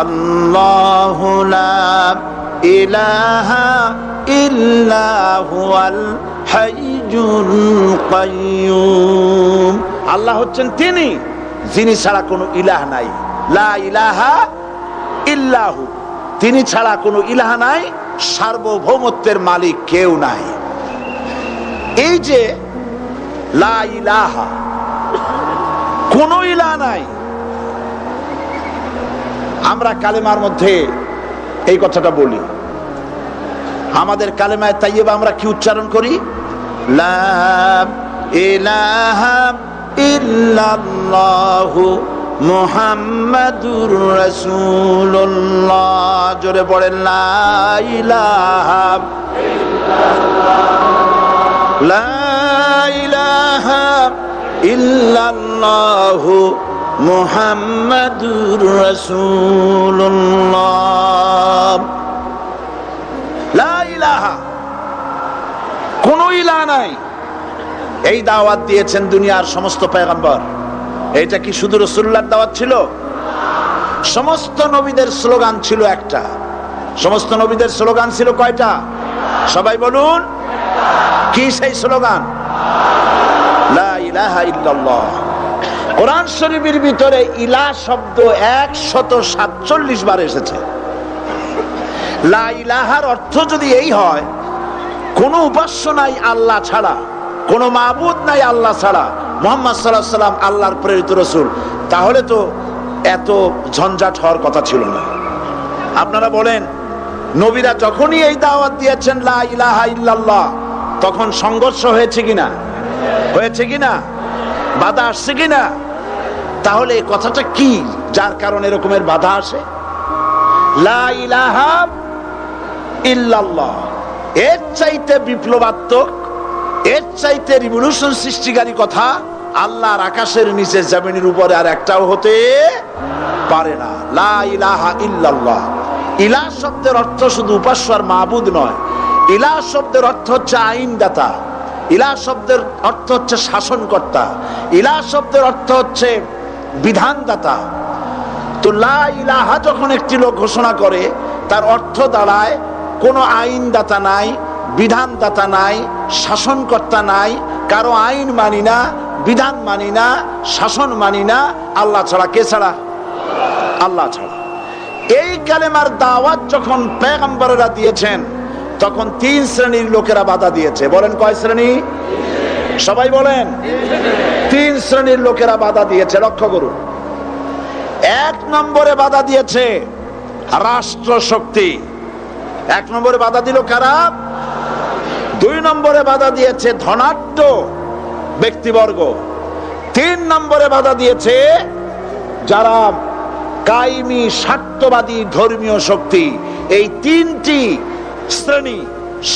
আল্লাহু লা ইলাহা ইল্লা হুয়াল হাইয়ুল কাইয়্যুম। আল্লাহ হচ্ছেন তিনি, যিনি ছাড়া কোনো ইলাহ নাই। লা ইলাহা ইল্লাহু, তিনি ছাড়া কোনো ইলাহ নাই, সার্বভৌমত্বের মালিক কেউ নাই। এই যে লা ইলাহা, কোনো ইলাহ নাই, আমরা কালেমার মধ্যে এই কথাটা বলি। আমাদের কালেমায়ে তাইয়্যিবা আমরা কি উচ্চারণ করি? লা ইলাহা ইল্লাল্লাহু মুহাম্মাদুর রাসূলুল্লাহ। জোরে পড়েন লা ইলাহা ইল্লাল্লাহ, লা ইলাহা ইল্লাল্লাহু মুহাম্মাদুর রাসূলুল্লাহ। লা ইলাহা, কোনো ইলাহ নাই। এই দাওয়াত দিয়েছেন দুনিয়ার সমস্ত পয়গম্বর। এটা কি শুধু রাসূলুল্লাহর দাওয়াত ছিল? সমস্ত নবীদের স্লোগান ছিল একটা। সমস্ত নবীদের স্লোগান ছিল কয়টা? সবাই বলুন, কি সেই স্লোগান? লা ইলাহা ইল্লাল্লাহ। কোরআন শরীফের ভিতরে ইলাহ শব্দ 147 বার এসেছে। লা ইলাহার অর্থ যদি এই হয়, কোনো উপাস্য নাই আল্লাহ ছাড়া, কোনো মাবুদ নাই আল্লাহ ছাড়া, মুহাম্মদ সাল্লাল্লাহু আলাইহি ওয়াসাল্লাম আল্লাহর প্রেরিত রাসূল, তাহলে তো এত ঝঞ্ঝাট হওয়ার কথা ছিল না। আপনারা বলেন, নবীরা যখনই এই দাওয়াত দিয়েছেন লা ইলাহা ইল্লাল্লাহ, তখন সংঘর্ষ হয়েছে কিনা? হয়েছে কিনা? বাধা আসছে কিনা? তাহলে এই কথাটা কি, যার কারণে এরকমের বাধা আসে? লা ইলাহা ইল্লাল্লাহ, এর চাইতে বিপ্লবাত্মক, এর চাইতে রিভলিউশন সৃষ্টিকারী কথা আল্লাহর আকাশের নিচে জমিনের উপরে আর একটাও হতে পারে না। লা ইলাহা ইল্লাল্লাহ। ইলাহ শব্দের অর্থ শুধু উপাস্য আর মাবুদ নয়। ইলাহ শব্দের অর্থ হচ্ছে আইনদাতা, ইলাহ শব্দের অর্থ হচ্ছে শাসনকর্তা, ইলাহ শব্দের অর্থ হচ্ছে বিধানদাতা। তো লা ইলাহা যখন একটি লোক ঘোষণা করে, তার অর্থ দাঁড়ায় কোনো আইনদাতা নাই, বিধানদাতা নাই, শাসনকর্তা নাই, কারো আইন মানি না, বিধান মানি না, শাসন মানি না, আল্লাহ ছাড়া। কে ছাড়া? আল্লাহ ছাড়া। এই কালেমার দাওয়াত যখন পয়গম্বরেরা দিয়েছেন, তখন 3 শ্রেণীর লোকেরা বাধা দিয়েছে। বলেন কয় শ্রেণী? সবাই বলেন। 3 শ্রেণীর লোকেরা বাধা দিয়েছে। লক্ষ্য করুন, 1 নম্বরে বাধা দিয়েছে রাষ্ট্র শক্তি। 1 নম্বরে বাধা দিল কারা? 2 নম্বরে বাধা দিয়েছে ধনাঢ্য ব্যক্তিবর্গ। 3 নম্বরে বাধা দিয়েছে যারা কায়েমি স্বার্থবাদী ধর্মীয় শক্তি। এই 3টি শ্রেণী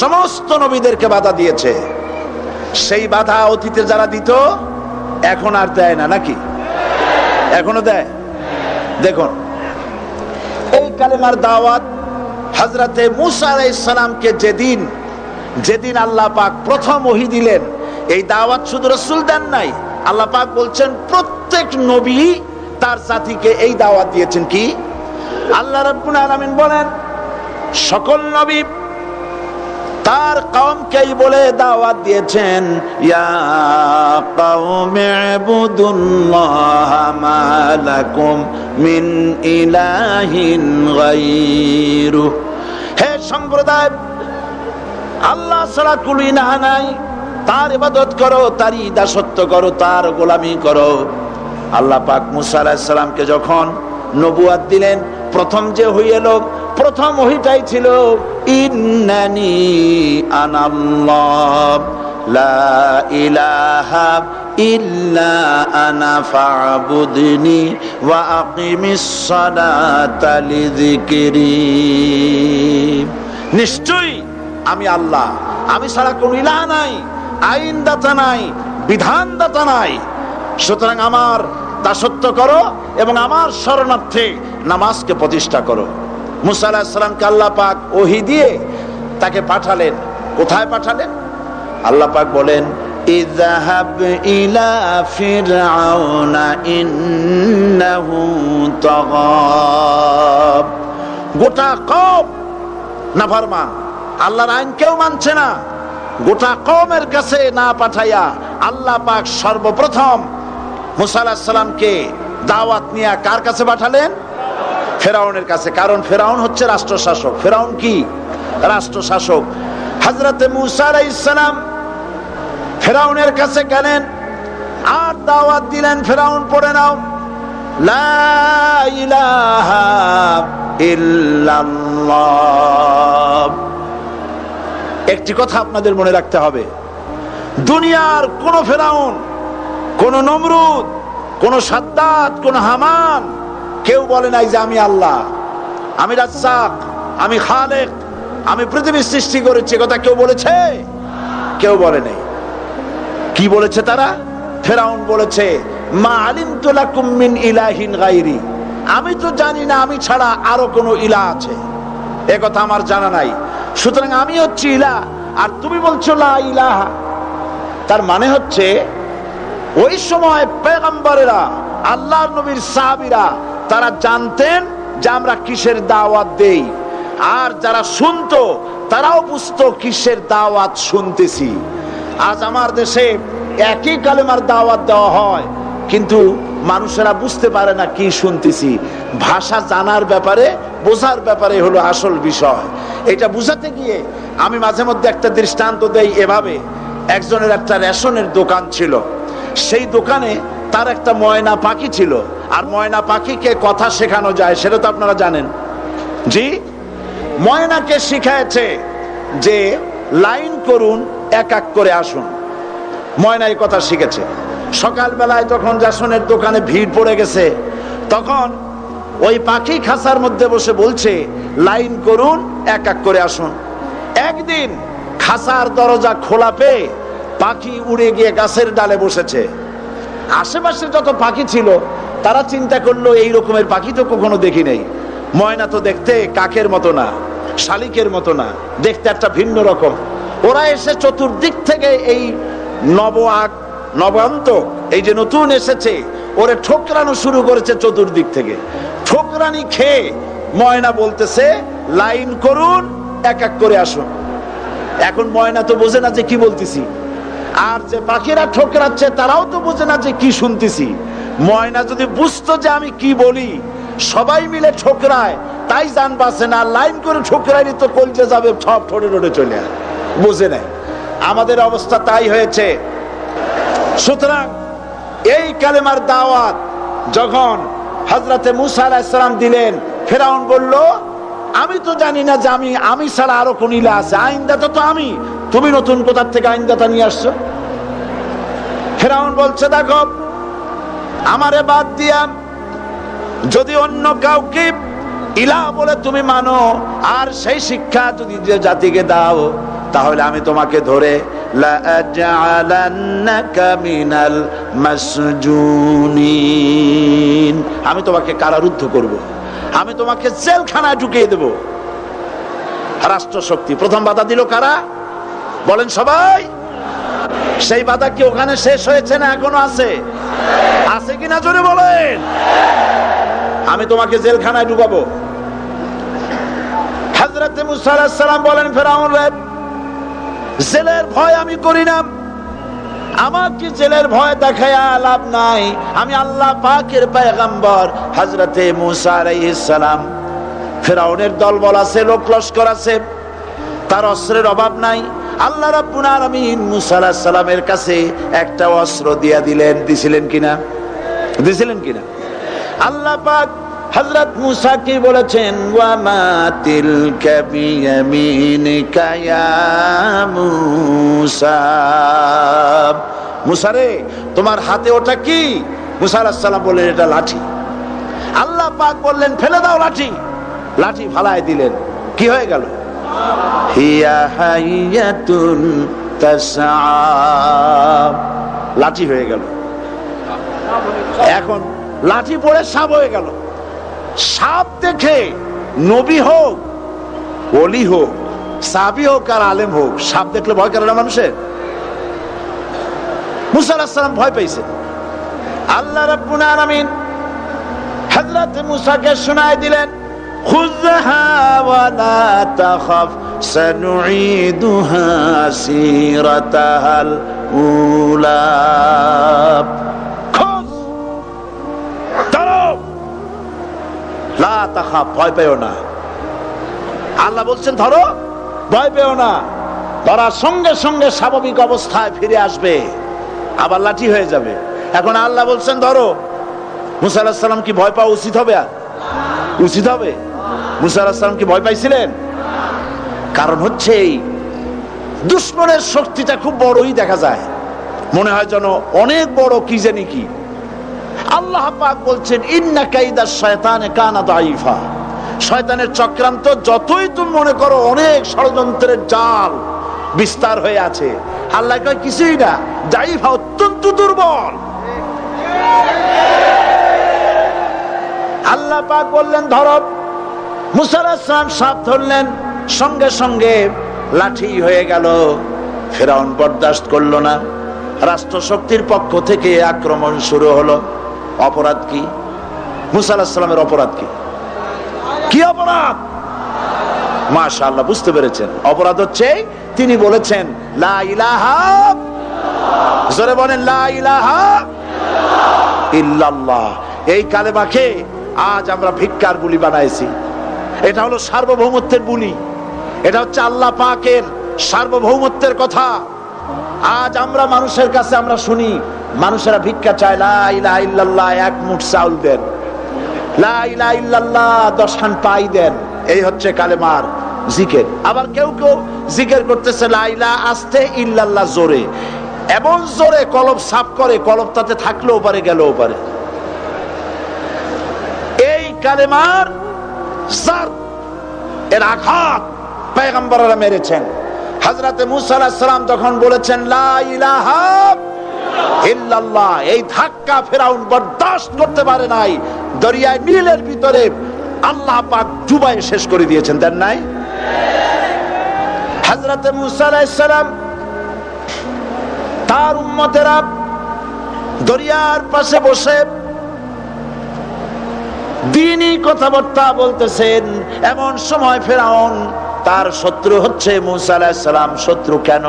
সমস্ত নবীদেরকে বাধা দিয়েছে। সেই বাধা অতীতে যারা দিত এখন আর দেয় না, নাকি? এখনো দেয়? দেখুন, এই কালেমার দাওয়াত হযরতে মূসা আলাইহিস সালামকে যেদিন আল্লাহ পাক প্রথম ওহী দিলেন, এই দাওয়াত শুধু রাসূল দেন নাই, আল্লাহ পাক বলছেন প্রত্যেক নবী তার জাতিকে এই দাওয়াত দিয়েছেন। কি? আল্লাহ রাব্বুল আলামিন বলেন সকল নবী তার কওমকেই বলে দাওয়াত দিয়েছেন, ইয়া কওমি ইবুদুল্লাহা মা লাকুম মিন ইলাহিন গায়রু। হে সম্প্রদায়, আল্লাহ ছাড়া কোনো ইলাহ নাই, তার ইবাদত করো, তারই দাসত্ব করো, তার গোলামি করো। আল্লাহ পাক মূসা আলাইহিস সালামকে যখন নবুয়ত দিলেন, প্রথম যে ওহী এলো, প্রথম ওহীটাই ছিল ইন্নানি আনাল্লাহ লা ইলাহা ইল্লা আনা ফা'বুদনি ওয়া আকিমিস সালাতা লিযিকরি। নিশ্চয়ই আমি আল্লাহ, আমি ছাড়া কোনো ইলাহ নাই, আইনদাতা নাই, বিধানদাতা নাই, সুতরাং আমার দাসত্ব করো এবং আমার শরণার্থে নামাজকে প্রতিষ্ঠা করো। মূসা আলাইহিস সালামকে আল্লাহ পাক ওহী দিয়ে তাকে পাঠালেন। কোথায় পাঠালেন? আল্লাহ পাক বলেন, ইযহাব ইলা ফিরআউনা ইন্নাহু তাগা। গোটা কওম নাফরমান, আল্লাহর আইন কেউ মানছে না। গোটা কওমের কাছে না পাঠাইয়া আল্লাহ পাক সর্বপ্রথম মূসা আলাইহিস সালামকে দাওয়াত নিয়ে কার কাছে পাঠালেন? ফেরাউনের কাছে। কারণ ফেরাউন হচ্ছে রাষ্ট্রশাসক। ফেরাউন কি? রাষ্ট্রশাসক। হযরতে মূসা আলাইহিস সালাম ফেরাউনের কাছে গেলেন আর দাওয়াত দিলেন, ফেরাউন পড়ে নাও, লা ইলাহা ইল্লাল্লাহ। একটি কথা আপনাদের মনে রাখতে হবে, দুনিয়ার কোন ফেরাউন, কোন নমরুদ, কোন সাদ্দাত, কোন হামান কেউ বলে নাই যে আমি আল্লাহ, আমি রাজ্জাক, আমি খালেক, আমি পৃথিবীর সৃষ্টি করেছি। কথা কেউ বলেছে? কেউ বলে নাই। কি বলেছে তারা? ফেরাউন বলেছে, মা আলিমতু লাকুম মিন ইলাহিন গায়রি, আমি তো জানি না আমি ছাড়া আরো কোনো ইলাহ আছে, এ কথা আমার জানা নাই, সুতরাং আমি হচ্ছি ইলাহ, আর তুমি বলছো লা ইলাহা। তার মানে হচ্ছে ওই সময় পয়গম্বরেরা, আল্লাহর নবীর সাহাবীরা, তারা জানতেন যে আমরা কিসের দাওয়াত দেই, আর যারা শুনতো তারাও বুঝতো কিসের দাওয়াত শুনতেছি। আজ আমার দেশে একই কালেমার দাওয়াত দেওয়া হয়, কিন্তু মানুষেরা বুঝতে পারে না কি শুনতেছি। ভাষা জানার ব্যাপারে, বোঝার ব্যাপারে হলো আসল বিষয়। এটা বুঝাতে গিয়ে আমি মাঝে মধ্যে একটা দৃষ্টান্ত দেই এভাবে। একজনের একটা রেশনের দোকান ছিল, সেই দোকানে তার একটা ময়না পাখি ছিল। আর ময়না পাখিকে কথা শেখানো যায় সেটা তো আপনারা জানেন। জি, ময়নাকে শিখায়েছে যে লাইন করুন, এক এক করে আসুন। ময়না এই কথা শিখেছে। সকালবেলায় যখন রেশনের দোকানে ভিড় পড়ে গেছে, তখন ওই পাখি খাঁচার মধ্যে বসে বলছে লাইন করুন, এক এক করে আসুন। একদিন খাঁচার দরজা খোলা পেয়ে পাখি উড়ে গিয়ে গাছের ডালে বসেছে। আশেপাশে যত পাখি ছিল তারা চিন্তা করলো এই রকমের পাখি তো কখনো দেখি নাই। ময়না তো দেখতে কাকের মতো না, শালিকের মতো না, দেখতে একটা ভিন্ন রকম। ওরা এসে চতুর্দিক থেকে এই নবান্তক, এই যে নতুন এসেছে, ওরে ঠোকরানো শুরু করেছে চতুর্দিক থেকে। ঠোকরানি খেয়ে ময়না বলতেছে লাইন করুন, এক এক করে আসুন। এখন ময়না তো বোঝে না যে কি বলতেছি, আর যে পাখিরা ঠোকরাচ্ছে তারাও তো বোঝে না যে কি শুনতেছি। ময়না যদি বুঝতো যে আমি কি বলি, সবাই মিলে ঠোকরায়, তাই জান বাঁচে না, লাইন করে ঠুকরাইলে তো কলজে যাবে, সব ঠোঁটে ঠোঁটে চলে বুঝে নাই। আমাদের অবস্থা তাই হয়েছে। সুতরাং এই কালেমার দাওয়াত যখন হযরতে মুসা আলাইহিস সালাম দিলেন, ফেরাউন বলল আমি তো জানি না যে আমি ছাড়া আরো কোন ইলা আছে, আইনদাতা তো আমি, তুমি নতুন কোথা থেকে আইনদাতা নিয়ে আসছো? ফেরাউন বলছে দেখো, আমারে বাদ দিয়া যদি অন্য কাউকে ইলাহ বলে তুমি মানো আর সেই শিক্ষা যদি জাতিকে দাও, তাহলে আমি তোমাকে ধরে লাআজআলান্নাকা মিনাল মাসজুনিন, আমি তোমাকে কারারুদ্ধ করব, আমি তোমাকে জেলখানায় ঢুকিয়ে দেব। রাষ্ট্রশক্তি প্রথম বাধা দিল কারা? বলেন সবাই। সেই বাধা কি ওখানে শেষ হয়েছে না এখনো আছে? আছে কিনা জোরে বলেন। আমি তোমাকে জেলখানায় ঢুকাবো। হযরতে মুসা আলাইহিস সালাম বলেন ফেরাউন রে, জেলের ভয় আমি করি না, আমাকে জেলের ভয় দেখায়া লাভ নাই, আমি আল্লাহ পাকের পয়গম্বর হযরতে মুসা আলাইহিস সালাম। ফেরাউনের দলবল আছে, লোক লস্কর আছে, তার অস্ত্রের অভাব নাই। আল্লাহ রাব্বুল আলামিন মুসা আলাইহিস সালামের কাছে একটা অস্ত্র দিয়া দিলেন, দিছিলেন কিনা? আল্লাহ পাক হযরত মুসা কি বলেছেন, ওয়া মা তিলকা বিয়ামিনিকা ইয়া মুসা, মুসা রে তোমার হাতে ওটা কি? মুসা আলাইহিস সালাম বললেন এটা লাঠি। আল্লাহ পাক বললেন ফেলে দাও লাঠি, লাঠি ফালায় দিলেন, কি হয়ে গেল? হিয়া হাইয়াতুন তাসআ, লাঠি হয়ে গেল। এখন লাঠি পড়ে সাপ হয়ে গেল। সাপ দেখে নবী হোক, ওলি হোক, সাহাবী হোক আর আলেম হোক, সাপ দেখলে ভয় করে না মানুষের? মুসা আলাইহিস সালাম ভয় পাইছে। আল্লাহ রাব্বুল আলামিন হযরত মুসাকে শোনায় দিলেন, খুযহা ওয়া লা তাখাফ সানুঈদুহা সিরাতাহাল উলা, লা তাখাফ, ভয় পেও না। আল্লাহ বলছেন ধরো, ভয় পেও না। ধরার সঙ্গে সঙ্গে স্বাভাবিক অবস্থায় ফিরে আসবে, আবার লাঠি হয়ে যাবে। এখন আল্লাহ বলছেন ধরো, মুসা আলাইহিস সালাম কি ভয় পাওয়া উচিত হবে? উচিত হবে? মুসা আলাইহিস সালাম কি ভয় পাইছিলেন? কারণ হচ্ছে এই দুশমনের শক্তিটা খুব বড়ই দেখা যায়, মনে হয় যেন অনেক বড়, কি জানি কি। আল্লাহ পাক বলছেন ইন্না কাইদাশ শায়তানে কানা দাঈফা, শয়তানের চক্রান্ত যতই তুমি মনে করো অনেক ষড়যন্ত্রের জাল বিস্তার হয়ে আছে, আল্লাহ কয় কিছুই না, দাঈফা অত্যন্ত দুর্বল। আল্লাহ পাক বললেন ধরো, মুসা আলাইহিস সালাম সাপ ধরলেন, সঙ্গে সঙ্গে লাঠি হয়ে গেল। ফেরাউন বরদাস্ত করলো না, রাষ্ট্রশক্তির পক্ষ থেকে আক্রমণ শুরু হলো। অপরাধ কি? মুসা আলাইহিস সালামের অপরাধ কি? কি অপরাধ? মাশাআল্লাহ, বুঝতে পেরেছেন। অপরাধ হচ্ছে তিনি বলেছেন লা ইলাহা, জোরে বলেন লা ইলাহা ইল্লাল্লাহ। এই কালেমাকে আজ আমরা ভিক্ষার বুলি বানাইছি। এটা হলো সার্বভৌমত্বের বুলি, এটা হচ্ছে আল্লাহ পাকের সার্বভৌমত্বের কথা। আজ আমরা মানুষের কাছে আমরা শুনি, মানুষেরা ভিক্ষা চায়, লা ইলাহা ইল্লাল্লাহ, এক মুঠ চাউল দেন, লা ইলাহা ইল্লাল্লাহ 10 খান পাই দেন। এই হচ্ছে কালেমার জিকির। আবার কেউ কেউ জিকির করতেছে লা ইলাহা আস্তে, ইল্লাল্লাহ জোরে, এমন জোরে কলব সাফ করে, কলব তাতে থাকলেও পারে গেলেও পারে। এই কালেমার জার, এর আঘাত পয়গম্বররা মেরেছেন। হযরতে মুসা আলাইহিস সালাম যখন বলেছেন লা ইলাহা ইল্লাল্লাহ, এই ধাক্কা ফেরাউন বরদাস্ত করতে পারে নাই। দরিয়ায় নীলের ভিতরে আল্লাহ পাক ডুবাই শেষ করে দিয়েছেন, দেন নাই? হযরতে মুসা আলাইহিস সালাম তার উম্মতেরা দরিয়ার পাশে বসে দ্বীনি কথাবার্তা বলতেছেন। এমন সময় ফেরাউন, তার শত্রু হচ্ছে মুসা আলাইহিস সালাম। শত্রু কেন?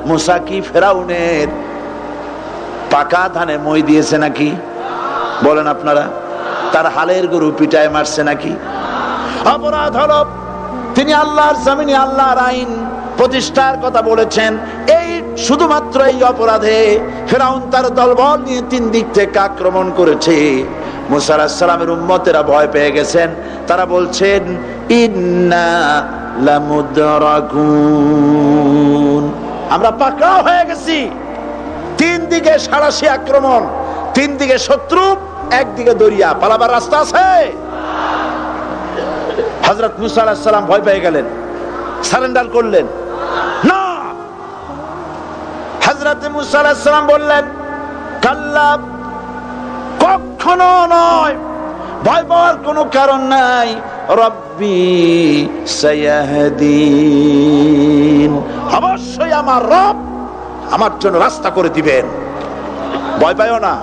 মুসা কি ফেরাউনের পাকা ধানে মই দিয়েছে নাকি? বলেন আপনারা। তার হালের গরু পিটায় মারছে নাকি? অপরাধ হলো তিনি আল্লাহর জমিনে আল্লাহর আইন প্রতিষ্ঠার কথা বলেছেন। এই শুধুমাত্র এই অপরাধে ফিরআউন তার দলবল নিয়ে 3 দিক থেকে আক্রমণ করেছে। মুসা আলাইহিস সালামের উম্মতেরা ভয় পেয়ে গেছেন। তারা বলছেন ইন্না লামুদরাকুন, আমরা পাকড়াও হয়ে গেছি। 3 দিকে সাড়াশি আক্রমণ, 3 দিকে শত্রু, একদিকে দরিয়া, পালাবার রাস্তা আছে? হযরত মুসা আলাইহিস সালাম ভয় পেয়ে গেলেন, সারেন্ডার করলেন না। হযরত মুসা আলাইহিস সালাম বললেন কাল্লা, কখনো নয়, ভয় পাওয়ার কোনো কারণ নাই। রব্বি সায়াহদিন, অবশ্যই আমার রব আমার জন্য রাস্তা করে দিবেন। ভয় পাইও না,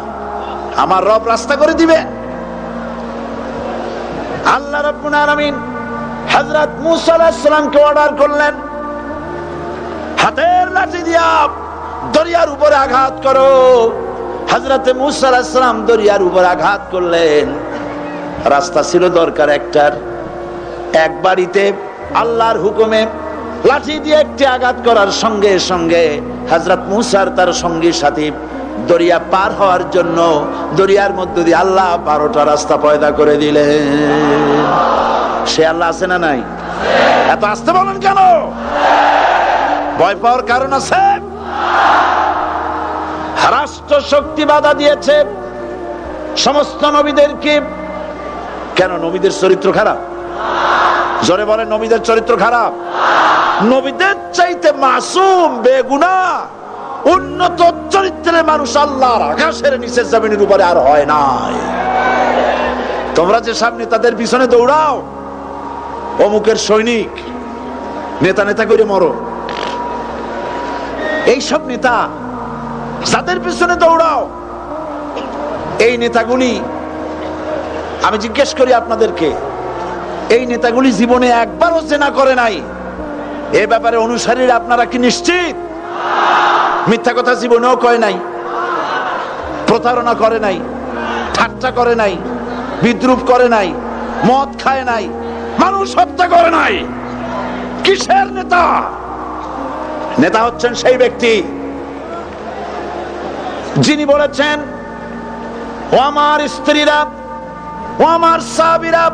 আমার রব রাস্তা করে দিবেন। আল্লাহ রাব্বুল আলামিন হযরত মুসা আলাইহিস সালামকে অর্ডার করলেন, হাতের লাঠি দিয়া দরিয়ার উপরে আঘাত করো। হযরত মুসা আলাইহিস সালাম দরিয়ার উপর আঘাত করলেন। রাস্তা ছিল দরকার একটার, এক বাড়িতে আল্লাহর হুকুমে লাঠি দিয়ে একটি আঘাত করার সঙ্গে সঙ্গে হযরত মুসার তার সঙ্গী সাথী দরিয়া পার হওয়ার জন্য দরিয়ার মধ্য দিয়ে আল্লাহ 12টা রাস্তা পয়দা করে দিলেন। সে আল্লাহ আছে না নাই? এত আসতে বলেন কেন? ভয় পাওয়ার কারণ আছে? রাষ্ট্র শক্তি বাধা দিয়েছে সমস্ত নবীদেরকে। কেন? নবীদের চরিত্র খারাপ? জোরে বলেন, নবীদের চরিত্র খারাপ? নবীদের চাইতে মাসুম বেগুনাহ উন্নত চরিত্রের মানুষ আল্লাহর আকাশের নিচে জমিনের উপরে আর হয় নাই। তোমরা যে সামনে তাদের পিছনে দৌড়াও, অমুকের সৈনিক, নেতা নেতা করে মরো, এইসব নেতা যাদের পিছনে দৌড়াও, এই নেতাগুলি, আমি জিজ্ঞেস করি আপনাদেরকে, এই নেতাগুলি জীবনে একবারও জেনা করে নাই। এ ব্যাপারে অনুসারীরা আপনারা কি নিশ্চিত? মিথ্যা কথা জীবনেও কয় নাই, প্রতারণা করে নাই, ঠাট্টা করে নাই, বিদ্রুপ করে নাই, মদ খায় নাই, মানুষ হত্যা করে নাই। কিসের নেতা? নেতা হচ্ছেন সেই ব্যক্তি যিনি বলেছেন, ও আমার স্ত্রীরা, ও আমার সাহাবীরা,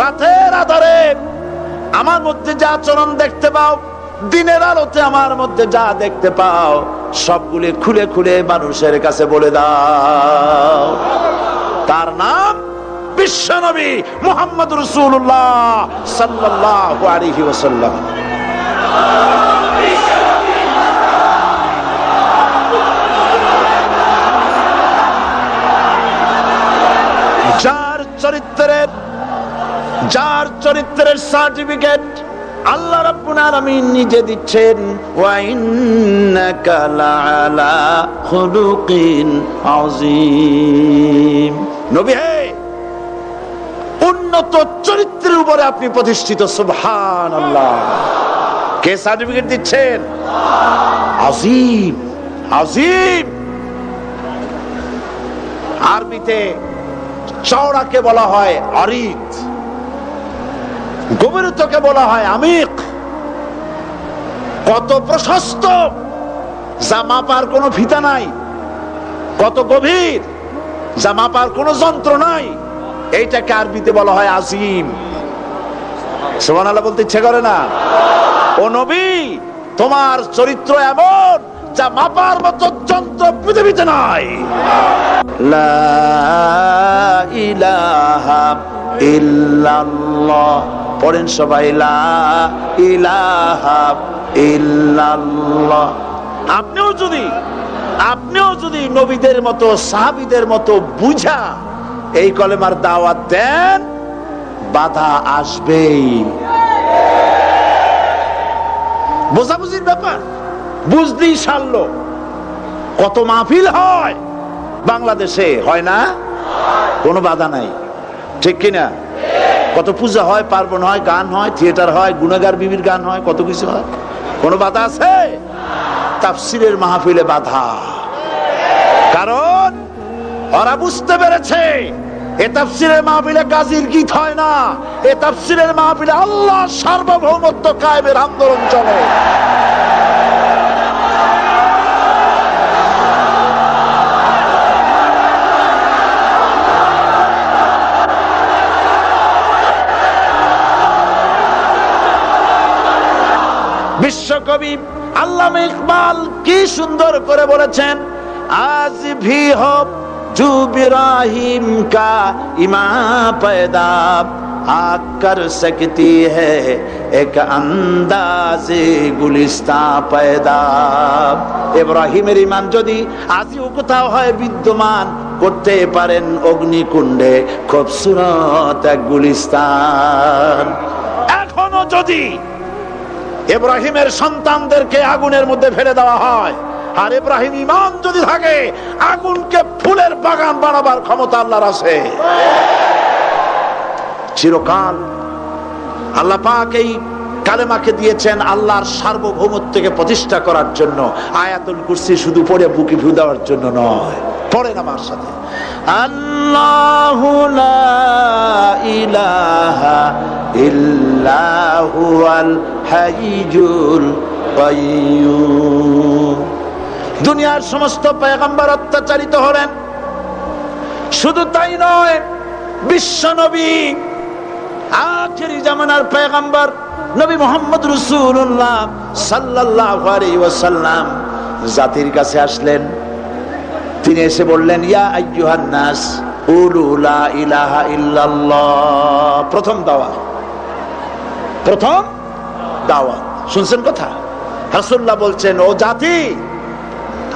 রাতের আধারে আমার মধ্যে যা আচরণ দেখতে পাও, দিনের আলোতে আমার মধ্যে যা দেখতে পাও, সবগুলি খুলে খুলে মানুষের কাছে বলে দাও। তার নাম বিশ্বনবী মুহাম্মদ রাসূলুল্লাহ সাল্লাল্লাহু আলাইহি ওয়াসাল্লাম। যার চরিত্রের সার্টিফিকেট আল্লাহ রাব্বুল আলামিন নিজে দিচ্ছেন, ওয়া ইন্নাকা লাআলা খুলুকিন আযীম। নবী হে, উন্নত চরিত্রের উপরে আপনি প্রতিষ্ঠিত। সুবহানাল্লাহ। কে সার্টিফিকেট দিচ্ছেন? আযীম, আযীম। আরবিতে চওড়াকে বলা হয় আরিদ, গভীরতাকে বলা হয় আমিক। কত প্রশস্ত, যা মাপার কোনো ফিতা নাই, কত গভীর, যা মাপার কোনো যন্ত্র নাই, এইটাকে আরবিতে বলা হয় আজিম। সুবহানাল্লাহ বলতে ইচ্ছে করে না? ও নবী, তোমার চরিত্র এমন যা মাপার মতো যন্ত্র পৃথিবীতে নাই। লা ইলাহা ইল্লাল্লাহ। পড়েন সবাই, লা ইলাহা ইল্লাল্লাহ। আপনিও যদি নবীদের মতো, সাহাবীদের মতো বুঝা এই কলেমার দাওয়াত দেন, বাধা আসবেই। বোঝাবুঝির ব্যাপার, বুঝতেই সারলো। কত মাহফিল হয় বাংলাদেশে, হয় না? কোনো বাধা নাই, ঠিক কিনা? কত পূজা হয়, পার্বণ হয়, গান হয়, থিয়েটার হয়, গুনাহগার বিবির গান হয়, কত কিছু হয়। কোনো বাধা আছে? তাফসীরের মাহফিলে বাধা। কারণ ওরা বুঝতে পেরেছে এ তাফসীরের মাহফিলে গাজীর গীত হয় না, এ তাফসীরের মাহফিলে আল্লাহর সার্বভৌমত্ব কায়েমের আন্দোলন চলে। বিশ্বকবি আল্লামা ইকবাল কি সুন্দর করে বলেছেন, আজ ভি হো জু ইব্রাহিম কা ইমা पैदा आग कर सकती है एक अंदाज़े गुलिस्ता पैदा। ইব্রাহিমের ঈমান যদি আজও কোথাও হয় বিদ্যমান, করতে পারেন অগ্নিকুণ্ডে খুবসুরত এক গুলিস্তান। এখনো যদি ইব্রাহিমের সন্তানদেরকে আগুনের মধ্যে ফেলে দেওয়া হয়, আর ইব্রাহিম ঈমান যদি থাকে, আগুনকে ফুলের বাগান বানাবার ক্ষমতা আল্লাহর আছে। চিরকাল আল্লাহ পাক এই কালেমাকে দিয়েছেন আল্লাহর সার্বভৌমত্বকে প্রতিষ্ঠা করার জন্য। আয়াতুল কুরসি শুধু পড়ে বুকে ফু দেওয়ার জন্য নয়, পড়েন আমার সাথে, আল্লাহু লা ইলাহা ইল্লা হুয়াল হাইয়ুল কাইয়্যুম। দুনিয়ার সমস্ত পয়গম্বর অত্যাচারিত হলেন, শুধু তাই নয়, বিশ্ব নবী আখেরি জামানার পয়গম্বর নবী মুহাম্মদ রাসূলুল্লাহ সাল্লাল্লাহু আলাইহি ওয়াসাল্লাম জাতির কাছে আসলেন। তিনি এসে বললেন, ইয়া আইয়ুহান নাস কুলু লা ইলাহা ইল্লাল্লাহ। প্রথম দাওয়াত, প্রথম দাওয়াত। শুনছেন কথা? রাসূলুল্লাহ বলছেন, ও জাতি,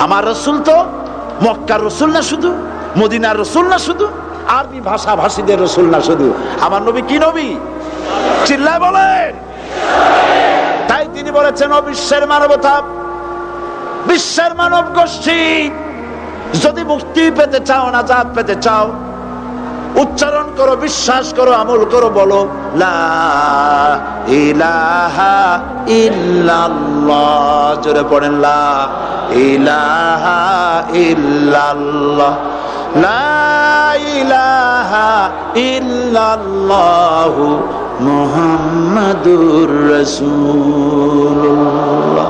আমার রাসূল তো মক্কার রাসূল না শুধু, মদিনার রাসূল না শুধু, আরবি ভাষা ভাষীদের রাসূল না শুধু, আমার নবী কি নবী? চিল্লায় বলেন। তাই তিনি বলেছেন, ও বিশ্বের মানবতা, বিশ্বের মানব গোষ্ঠী, যদি মুক্তি পেতে চাও, নাজাত পেতে চাও, উচ্চারণ করো, বিশ্বাস করো, আমল করো, বলো লা ইলাহা ইল্লাল্লাহ। জোরে পড়েন, লা ইলাহা ইল্লাল্লাহ, লা ইলাহা ইল্লাল্লাহ মুহাম্মাদুর রাসূলুল্লাহ।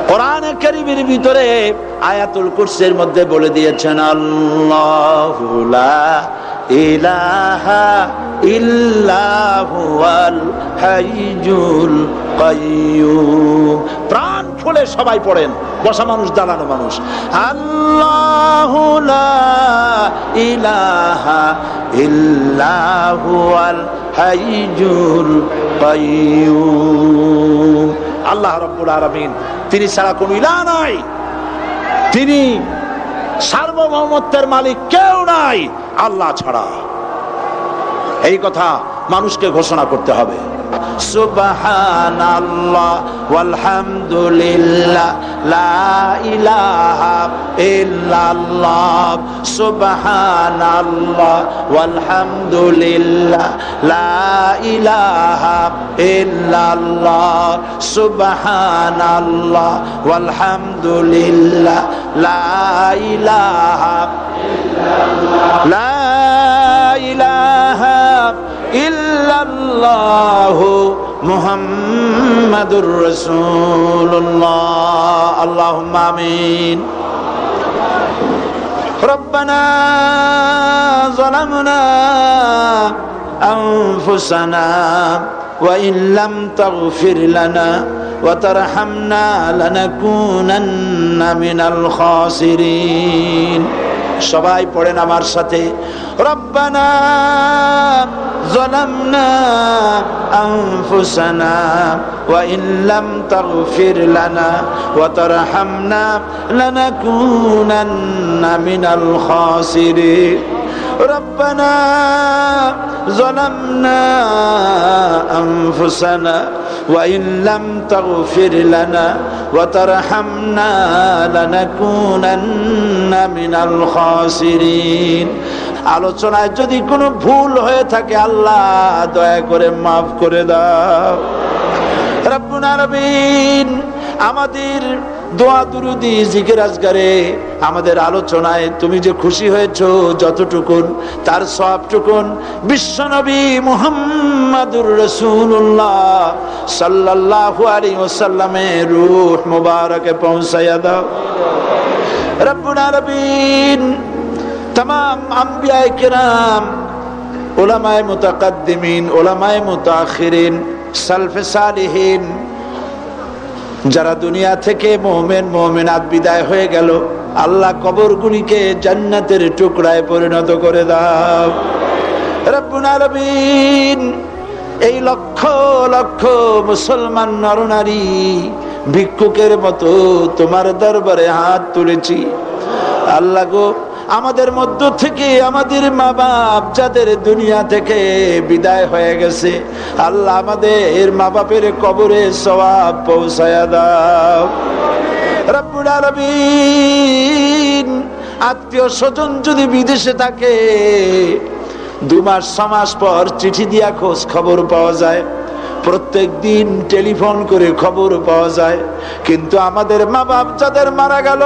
কোরআনে কারীমের ভিতরে আয়াতুল কুরসির মধ্যে বলে দিয়েছেন, আল্লাহু লা ইলাহা ইল্লা হুয়াল হাইয়ুল কাইয়্যুম। প্রাণ খুলে সবাই পড়েন, বসা মানুষ, দাঁড়ানো মানুষ, আল্লাহু লা ইলাহা ইল্লা হুয়াল হাইয়ুল কাইয়্যুম। আল্লাহ রাব্বুল আলামিন, তিনি ছাড়া কোনো ইলাহ নাই, তিনি সার্বভৌমত্বের মালিক, কেউ নাই আল্লাহ ছাড়া। এই কথা মানুষকে ঘোষণা করতে হবে। সুবহানাল্লাহ ওয়ালহামদুলিল্লাহ লা ইলাহা ইল্লাল্লাহ, সুবহানাল্লাহ ওয়ালহামদুলিল্লাহ লা ইলাহা ইল্লাল্লাহ, সুবহানাল্লাহ ওয়ালহামদুলিল্লাহ লা ইলাহা ইল্লাল্লাহ, লা ইলাহা ইল্লাল্লাহ মুহাম্মাদুর রাসূলুল্লাহ। আল্লাহুম্মা আমিন। রব্বানা যালামনা আনফুসানা ওয়া ইন লাম তাগফির লানা ওয়া তারহামনা লানাকুনান্না মিনাল খাসিরিন। সবাই পড়েন আমার সাথে, রব্বানা যালামনা আনফুসানা ওয়া ইন লাম তাগফির লানা ওয়া তারহামনা লানাকুনান্না মিনাল খাসিরিন। রব্বানা যালামনা আনফুসানা ওয়া ইন লাম তাগফির লানা ওয়া তারহামনা লানাকুনান্না মিনাল খাসিরিন। আলোচনায় যদি কোনো ভুল হয়ে থাকে, আল্লাহ দয়া করে মাফ করে দাও। রব্বুল আলামিন, আমাদের দোয়া দুরুদি জিকির আজগারে আমাদের আলোচনায় তুমি যে খুশি হয়েছো যতটুকুন তার সবটুকুন বিশ্বনবী মুহাম্মাদুর রাসূলুল্লাহ সাল্লাল্লাহু আলাইহি ওয়াসাল্লামের রূহ মুবারকে পৌঁছায়া দাও রব্বুল আলামিন। तमाम अंबिया किराम, उलमाए मुतकद्दिमीन, उलमाए मुताखिरीन, सल्फे सालिहीन যারা দুনিয়া থেকে মুমিন মুমিনাত বিদায় হয়ে গেল, আল্লাহ কবরগুলিকে জান্নাতের টুকরায় পরিণত করে দাও রব্বুল আলামিন। এই লক্ষ লক্ষ মুসলমান নরনারী ভিক্ষুকের মতো তোমার দরবারে হাত তুলেছি আল্লাহ গো। আমাদের মধ্য থেকে আমাদের মা বাপ যাদের দুনিয়া থেকে বিদায় হয়ে গেছে, আল্লাহ আমাদের মা বাপের কবরে সওয়াব পৌঁছায়া দাও রব্বুল আলামিন। আত্মীয় স্বজন যদি বিদেশে থাকে, 2 মাস 6 মাস পর চিঠি দিয়া খোঁজ খবর পাওয়া যায়, প্রত্যেক দিন টেলিফোন করে খবর পাওয়া যায়, কিন্তু আমাদের মা বাপ যাদের মারা গেল,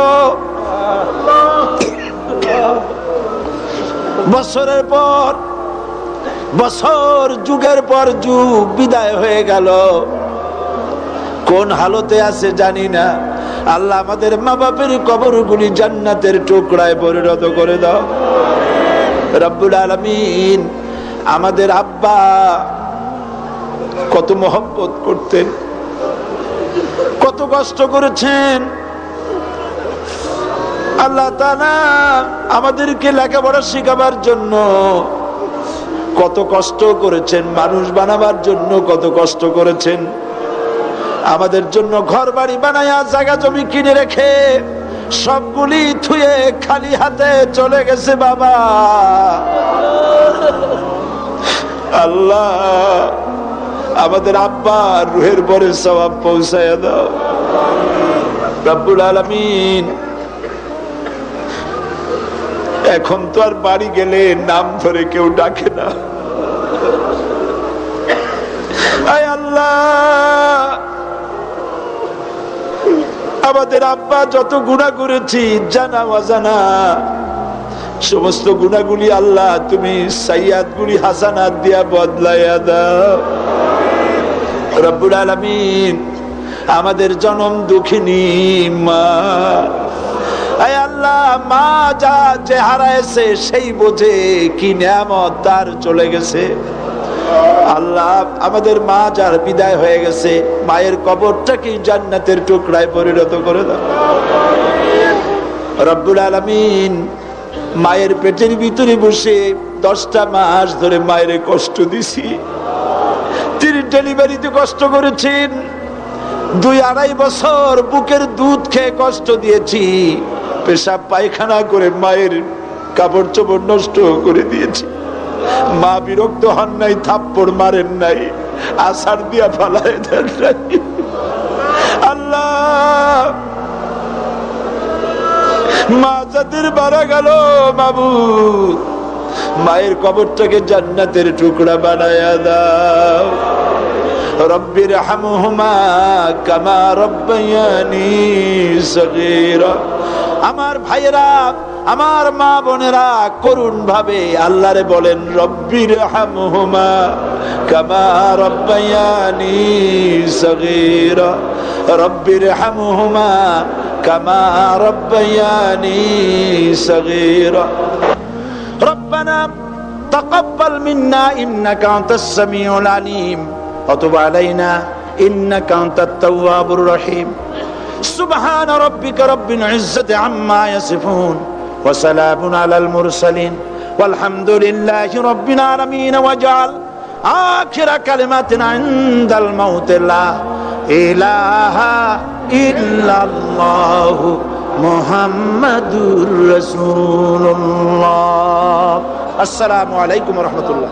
বছরের পর বছর যুগের পর যুগ বিদায় হয়ে গেল, কোন হালতে আছে জানি না। আল্লাহ আমাদের মা বাপের কবরগুলি জান্নাতের টুকরায় পরিণত করে দাও রব্বুল আলামিন। আমাদের আব্বা কত মহব্বত করতেন, কত কষ্ট করেছেন আল্লাহ তাআলা আমাদেরকে লেখাপড়া শেখাবার জন্য কত কষ্ট করেছেন, মানুষ বানাবার জন্য কত কষ্ট করেছেন, আমাদের জন্য ঘর বাড়ি বানায়া জায়গা জমি কিনে রেখে সবগুলি থুয়ে খালি হাতে চলে গেছে বাবা। আল্লাহ আমাদের আব্বা রুহের পরে সওয়াব পৌঁছায়া দাও রব্বুল আলামিন। এখন তো আর বাড়ি গেলে নাম ধরে কেউ ডাকে না। আয় আল্লাহ, আমাদের আব্বা যত গুনাহ করেছি জানা অজানা, সমস্ত গুনাহগুলি আল্লাহ তুমি সাইয়্যাতগুলি হাসানাত দিয়া বদলাইয়া দাও রব্বুল আলামিন। আমাদের জনম দুঃখিনী মা, আয় আল্লাহ, মা যা যে হারাইছে সেই বোঝে কি নিয়ামত তার চলে গেছে। আল্লাহ আমাদের মা যার বিদায় হয়ে গেছে, মায়ের কবরটাকে জান্নাতের টুকরায় পরিণত করে দাও রব্বুল আলামিন। মায়ের পেটের ভিতরে বসে 10টা মাস ধরে মায়ের কষ্ট দিছি, তিনি ডেলিভারিতে কষ্ট করেছেন, 2-2.5 বছর বুকের দুধ খেয়ে কষ্ট দিয়েছি, পেশাব পায়খানা করে মায়ের কাপড় চোপড় নষ্ট করে দিয়েছি। মা বিরক্ত হন নাই, থাপ্পড় মারেন নাই, আছাড় দিয়া ফালায় দেন নাই। আল্লাহ মা যাদের মারা গেল মাবুদ, মায়ের কবরটাকে জান্নাতের টুকরা বানায়া দাও রব্বির হামহুমা কামা রব্বায়ানি সগীরা। আমার ভাইয়েরা, আমার মা বোনেরা করুণ ভাবে আল্লাহরে বলেন রব্বির হামহুমা কামা রব্বায়ানি সগীরা, রব্বির হামহুমা কামা রব্বায়ানি সগীরা। রব্বানা তাকাব্বাল মিন্না ইন্নাকা আনতাস সামিউল আলিম ওয়া তুব আলাইনা ইন্নাকা আনতাত তাওয়াবুর রহিম। সুবহান রাব্বিকা রাব্বিল ইজ্জাতি আম্মা ইয়াসিফুন ওয়া সালামুন আলাল মুরসালিন ওয়ালহামদুলিল্লাহি রাব্বিল আলামিন। ওয়াজআল আখিরা কালিমাতিনা ইনদাল মাউত লা ইলাহা ইল্লাল্লাহু মুহাম্মাদুর রাসূলুল্লাহ। আসসালামু আলাইকুম ওয়া রাহমাতুল্লাহ।